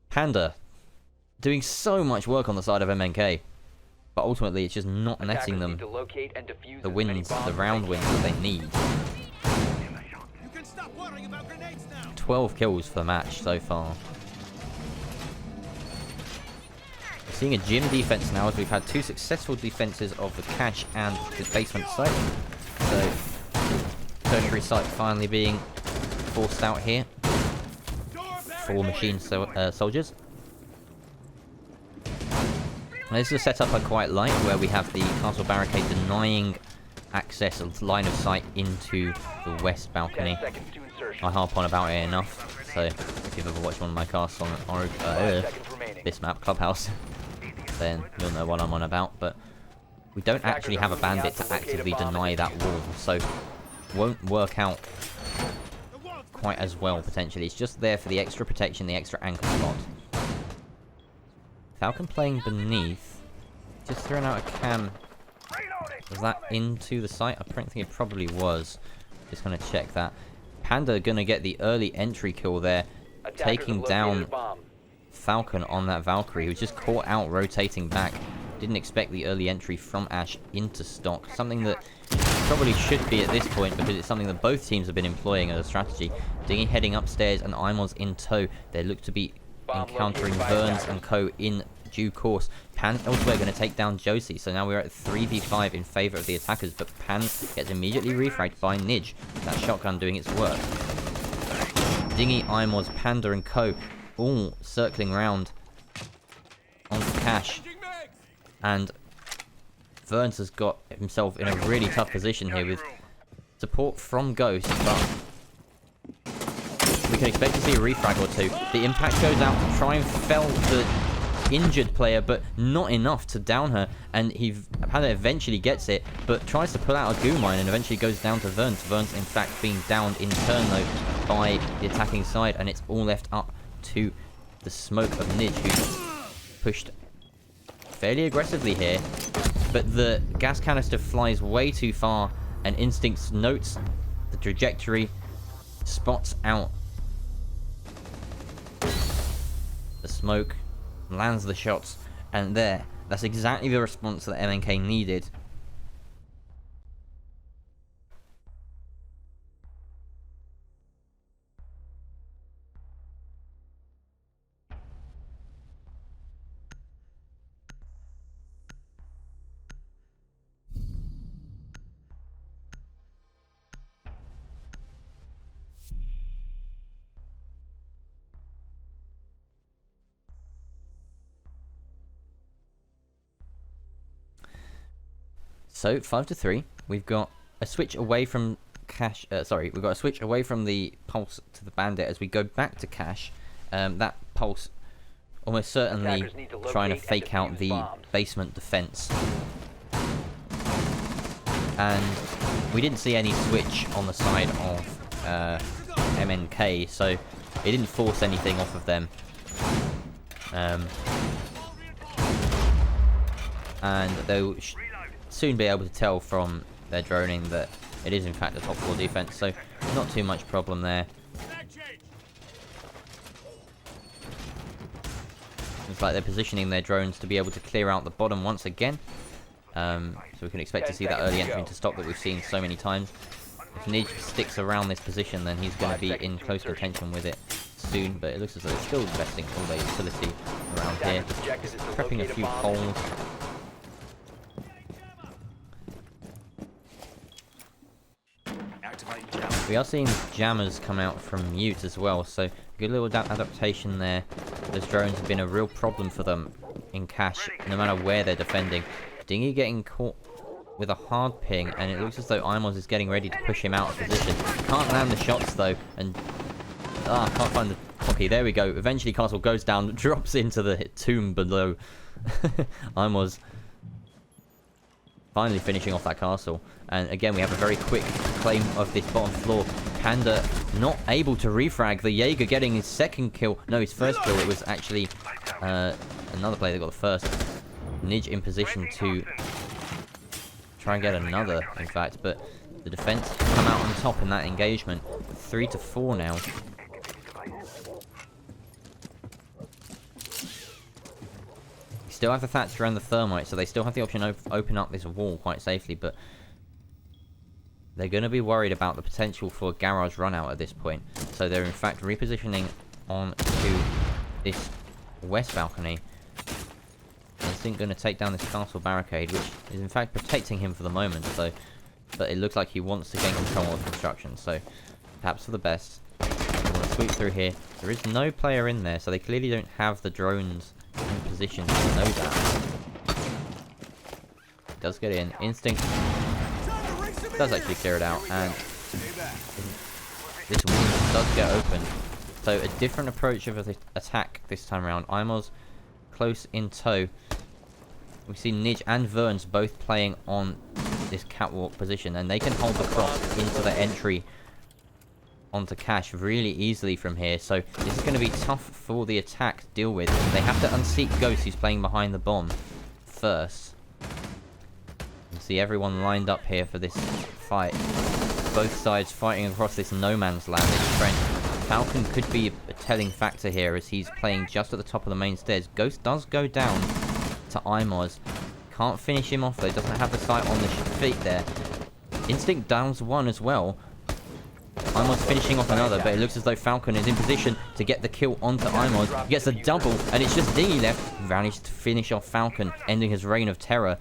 Speaker 1: Panda doing so much work on the side of MNK. But ultimately, it's just not netting them the wins, the round wins that they need. 12 kills for the match so far. We're seeing a gym defense now, as we've had 2 successful defenses of the cache and the basement site. So, tertiary site finally being forced out here for Machine Soldiers. This is a setup I quite like, where we have the castle barricade denying access of line of sight into the west balcony.
Speaker 2: 10 seconds to insertion.
Speaker 1: I harp on about it enough, so if you've ever watched one of my casts on
Speaker 2: 5 seconds remaining.
Speaker 1: this map, Clubhouse, then you'll know what I'm on about. But we don't actually have a bandit to actively deny that wall, so won't work out quite as well, potentially. It's just there for the extra protection, the extra anchor spot. Falcon playing beneath. Just throwing out a cam. Was that into the site? I don't think it probably was. Just gonna check that. Panda gonna get the early entry kill there,
Speaker 2: Attackers
Speaker 1: taking
Speaker 2: have
Speaker 1: down
Speaker 2: located a bomb.
Speaker 1: Falcon on that Valkyrie, who's just caught out rotating back. Didn't expect the early entry from Ash into stock. Something that probably should be at this point, because it's something that both teams have been employing as a strategy. Dingy heading upstairs and Imos in tow. They look to be encountering Burns and co in due course. Pan elsewhere going to take down Josie, so now we're at 3v5 in favour of the attackers, but Pan gets immediately refragged by Nidge. That shotgun doing its work. Dingy, Imos, Panda and co all circling round onto Cash, and Verns has got himself in a really tough position here with support from Ghost, but we can expect to see a refrag or two. The impact goes out to try and fell the injured player, but not enough to down her, and Panda eventually gets it, but tries to pull out a goo mine and eventually goes down to Verns. Verns in fact being downed in turn though by the attacking side, and it's all left up to the smoke of Nidge, who pushed fairly aggressively here, but the gas canister flies way too far, and Instincts notes the trajectory, spots out the smoke, lands the shots, and that's exactly the response that MNK needed. So 5-3. We've got a switch away from Cash. We've got a switch away from the Pulse to the Bandit as we go back to Cash. That Pulse almost certainly trying to fake out the basement defense, and we didn't see any switch on the side of MNK, so it didn't force anything off of them. And they'll soon be able to tell from their droning that it is in fact a top 4 defense, so not too much problem there. Looks like they're positioning their drones to be able to clear out the bottom once again, so we can expect to see that early entry into stock that we've seen so many times. If Nidge sticks around this position, then he's going to be in close contention with it soon, but it looks as though it's still investing all their utility around here, just prepping a few holes. We are seeing jammers come out from mute as well, so good little adaptation there. Those drones have been a real problem for them in Cash, no matter where they're defending. Dingy getting caught with a hard ping, and it looks as though Imos is getting ready to push him out of position. Can't land the shots though, and can't find the hockey. There we go. Eventually Castle goes down, drops into the tomb below. Imos finally finishing off that castle, and again we have a very quick claim of this bottom floor. Panda not able to refrag. The Jaeger getting his second kill, no, his first kill. It was actually another player that got the first. Nidge in position to try and get another, in fact, but the defense come out on top in that engagement. 3-4 now. Still have the Thatcher and the Thermite, so they still have the option to open up this wall quite safely, but they're going to be worried about the potential for a garage run out at this point. So they're in fact repositioning on to this west balcony. Instinct going to take down this castle barricade, which is in fact protecting him for the moment, so but it looks like he wants to gain control of construction, so perhaps for the best. They want to sweep through here. There is no player in there, so they clearly don't have the drones in position to know that. does get in. Instinct does actually clear it out, and this wall does get open. So a different approach of the attack this time around. Imos close in tow. We see Nidge and Verns both playing on this catwalk position, and they can hold the cross into the entry onto Cash really easily from here. So this is going to be tough for the attack to deal with. They have to unseat Ghost, who's playing behind the bomb first. You see everyone lined up here for this fight. Both sides fighting across this no man's land. This trench. Falcon could be a telling factor here as he's playing just at the top of the main stairs. Ghost does go down to Imos. Can't finish him off though, doesn't have the sight on the feet there. Instinct downs one as well. Imos finishing off another, but it looks as though Falcon is in position to get the kill onto Imos. He gets a double, and it's just Dingy left. Managed to finish off Falcon, ending his reign of terror.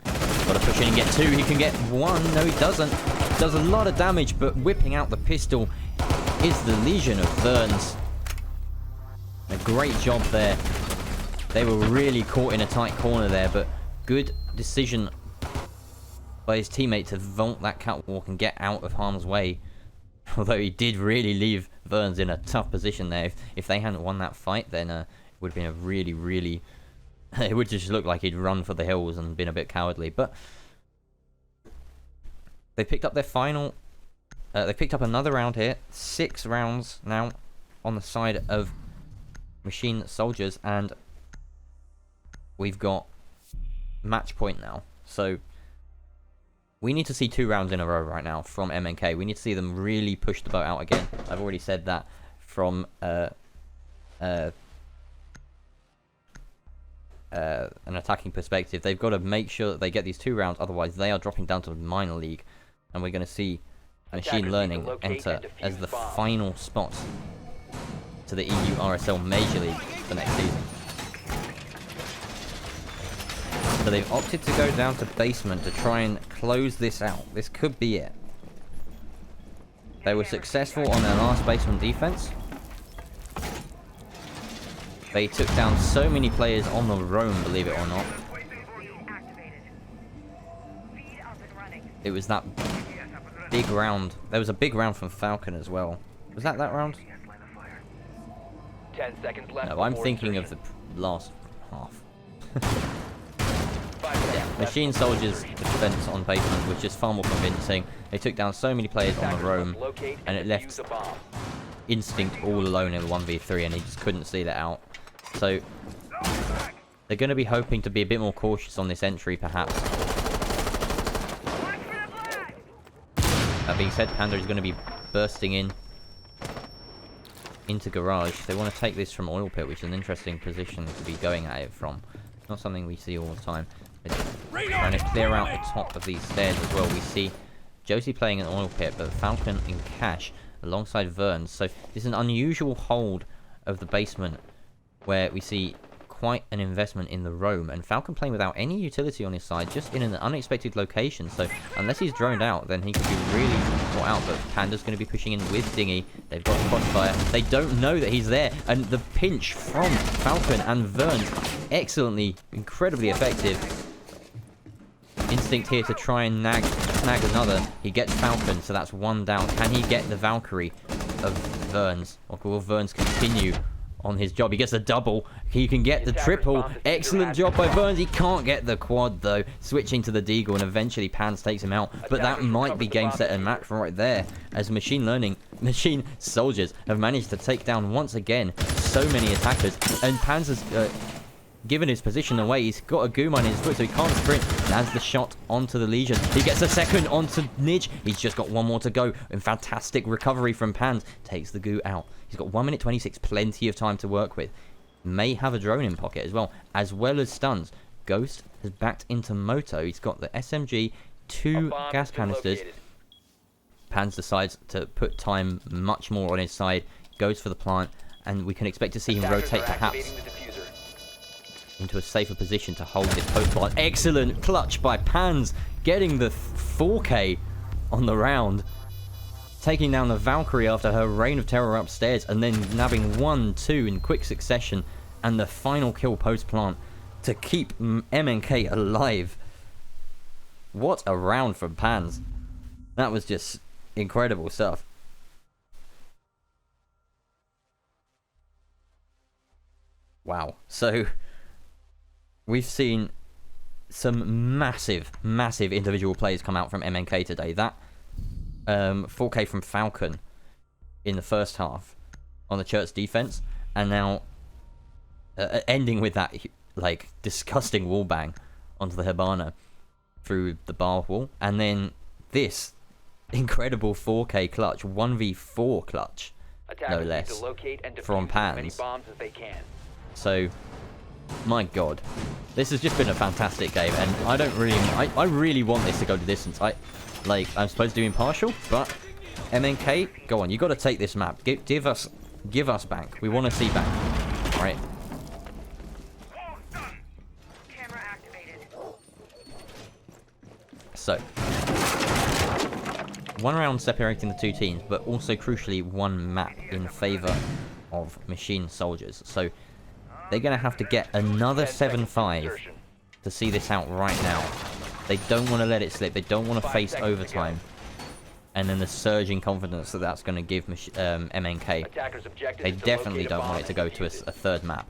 Speaker 1: Gotta push in and get two. He can get one. No, he doesn't. Does a lot of damage, but whipping out the pistol is the Legion of Verns. A great job there. They were really caught in a tight corner there, but good decision by his teammate to vault that catwalk and get out of harm's way. Although he did really leave Verns in a tough position there. If they hadn't won that fight, then it would have been a really... it would just look like he'd run for the hills and been a bit cowardly. But they picked up their final... they picked up another round here. 6 rounds now on the side of Machine Soldiers, and we've got match point now. So we need to see 2 rounds in a row right now from MNK. We need to see them really push the boat out again. I've already said that from an attacking perspective. They've got to make sure that they get these 2 rounds, otherwise they are dropping down to the minor league, and we're going to see Machine Learning enter as the final spot to the EU RSL Major League for next season. So they've opted to go down to basement to try and close this out. This could be it. They were successful on their last basement defense. They took down so many players on the roam, believe it or not. It was that big round. There was a big round from Falcon as well. Was that round?
Speaker 2: 10 seconds left.
Speaker 1: No, I'm thinking of the last half. Yeah, Machine Soldiers' defense on basement was just far more convincing. They took down so many players on the roam, and it left Instinct all alone in 1v3, and he just couldn't see that out. So they're going to be hoping to be a bit more cautious on this entry, perhaps. That being said, Panda is going to be bursting into garage. They want to take this from oil pit, which is an interesting position to be going at it from. Not something we see all the time. They're trying to clear out the top of these stairs as well. We see Josie playing an oil pit, but Falcon in Cash alongside Verns. So this is an unusual hold of the basement where we see quite an investment in the roam, and Falcon playing without any utility on his side, just in an unexpected location. So unless he's droned out, then he could be really caught out. But Panda's going to be pushing in with Dingy. They've got crossfire. They don't know that he's there, and the pinch from Falcon and Verns, excellently, incredibly effective. Instinct here to try and snag another. He gets Falcon, so that's 1 down. Can he get the Valkyrie of Verns, or will Verns continue on his job? He gets a double. He can get the triple. Excellent job by Verns. He can't get the quad though. Switching to the Deagle, and eventually Pans takes him out. But that might be game, set, and match right there, as Machine Soldiers have managed to take down once again so many attackers. And Pans has given his position away. He's got a Goom on his foot, so he can't sprint. Lands the shot onto the Legion. He gets a second onto Nidge. He's just got 1 more to go. And fantastic recovery from Pans. Takes the Goo out. He's got 1 minute 26. Plenty of time to work with. May have a drone in pocket as well as stuns. Ghost has backed into Moto. He's got the SMG, 2 gas canisters. Pans decides to put time much more on his side. Goes for the plant. And we can expect to see him rotate perhaps into a safer position to hold this post plant. Excellent clutch by Pans, getting the 4K on the round, taking down the Valkyrie after her reign of terror upstairs, and then nabbing 1, 2 in quick succession, and the final kill post plant to keep MNK alive. What a round from Pans. That was just incredible stuff. Wow. So, we've seen some massive individual plays come out from MNK today. That 4K from Falcon in the first half on the Church defense, and now ending with that like disgusting wall bang onto the Hibana through the bar wall, and then this incredible 4K clutch, 1v4 clutch, no less, from Pans. So, my god, this has just been a fantastic game, and I really want this to go the distance. I'm supposed to be impartial, but MNK, go on, you got to take this map. Give us bank. We want to see bank, right?
Speaker 4: Camera activated.
Speaker 1: So, one round separating the two teams, but also crucially one map in favor of Machine Soldiers. So, they're going to have to get another 7-5 to see this out right now. They don't want to let it slip. They don't want to face overtime. And then the surging confidence that that's going to give MNK. They definitely don't want it to go to a third map.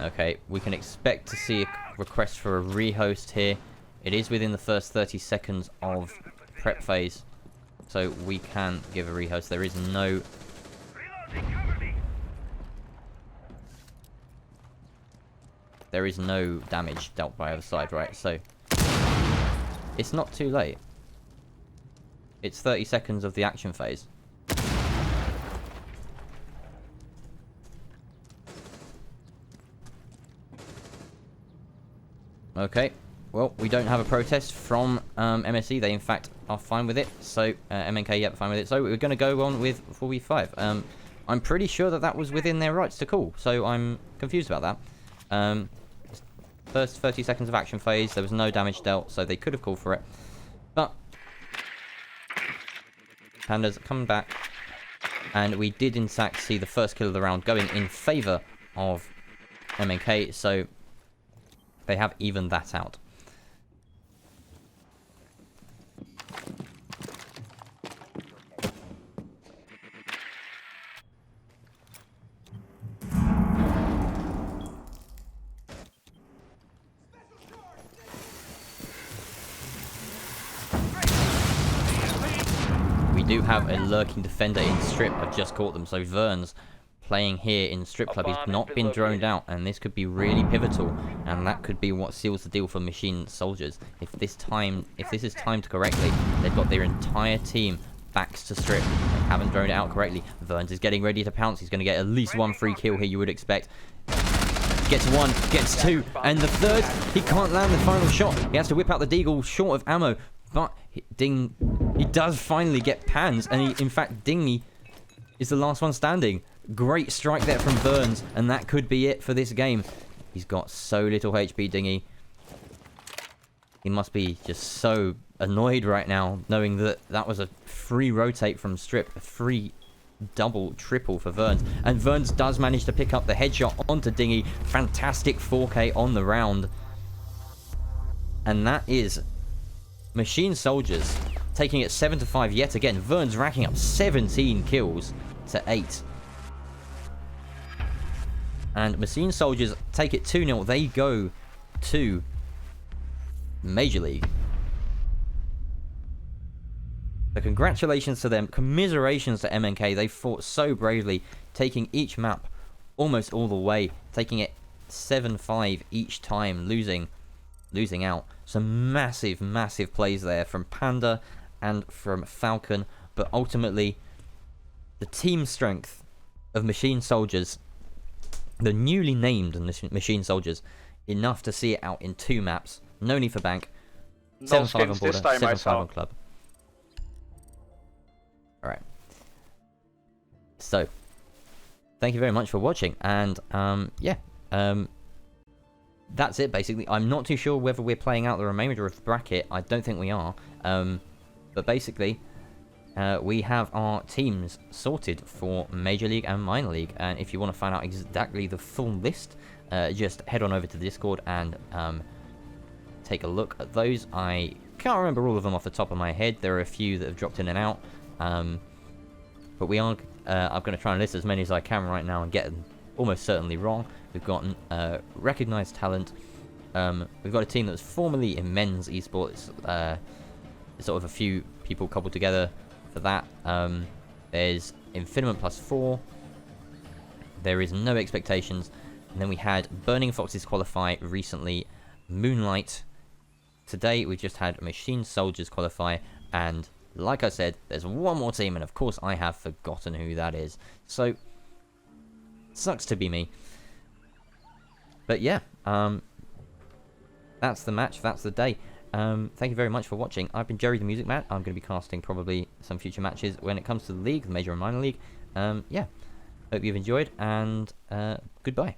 Speaker 1: Okay, we can expect to see a request for a rehost here. It is within the first 30 seconds of prep phase, so we can give a rehost. There is no... There is no damage dealt by either side, right? So, it's not too late. It's 30 seconds of the action phase. Okay, well, we don't have a protest from MSE. They, in fact, are fine with it. So, MNK, yep, fine with it. So, we're going to go on with 4v5. I'm pretty sure that was within their rights to call. So, I'm confused about that. First 30 seconds of action phase, there was no damage dealt, so they could have called for it. But Pandas come back, and we did in fact see the first kill of the round going in favour of MNK, so they have evened that out. We do have a lurking defender in strip. I've just caught them. So Vern's playing here in strip club. He's not been droned out, and this could be really pivotal, and that could be what seals the deal for Machine Soldiers. If this is timed correctly, they've got their entire team backs to strip. They haven't droned it out correctly. Verns is getting ready to pounce. He's going to get at least one free kill here, you would expect. Gets one, gets two, and the third, he can't land the final shot. He has to whip out the deagle short of ammo, but he does finally get Pans, and in fact, Dingy is the last one standing. Great strike there from Burns, and that could be it for this game. He's got so little HP, Dingy. He must be just so annoyed right now, knowing that that was a free rotate from strip, a free double, triple for Verns. And Verns does manage to pick up the headshot onto Dingy. Fantastic 4K on the round. And that is Machine Soldiers taking it 7-5 yet again. Verns racking up 17 kills to 8. And Machine Soldiers take it 2-0. They go to Major League. So congratulations to them. Commiserations to MNK. They fought so bravely, taking each map almost all the way, taking it 7-5 each time, losing out. Some massive, massive plays there from Panda and from Falcon, but ultimately the team strength of Machine Soldiers, the newly named Machine Soldiers, enough to see it out in 2 maps. No need for bank. 7-5 on border, 7-5 on club. Alright. So, thank you very much for watching, and that's it basically. I'm not too sure whether we're playing out the remainder of the bracket. I don't think we are. But basically, we have our teams sorted for Major League and Minor League, and if you want to find out exactly the full list, just head on over to the Discord and take a look at those. I can't remember all of them off the top of my head. There are a few that have dropped in and out, but we are. I'm going to try and list as many as I can right now and get them almost certainly wrong. We've got recognized talent. We've got a team that was formerly in men's esports. Sort of a few people cobbled together for that. There's Infiniment +4. There is no expectations. And then we had Burning Foxes qualify recently. Moonlight. Today we just had Machine Soldiers qualify. And like I said, there's one more team. And of course I have forgotten who that is. So, sucks to be me. But yeah, that's the match. That's the day. Thank you very much for watching. I've been Jerry the Music Man. I'm going to be casting probably some future matches when it comes to the league, the Major and Minor League. Yeah, hope you've enjoyed, and goodbye.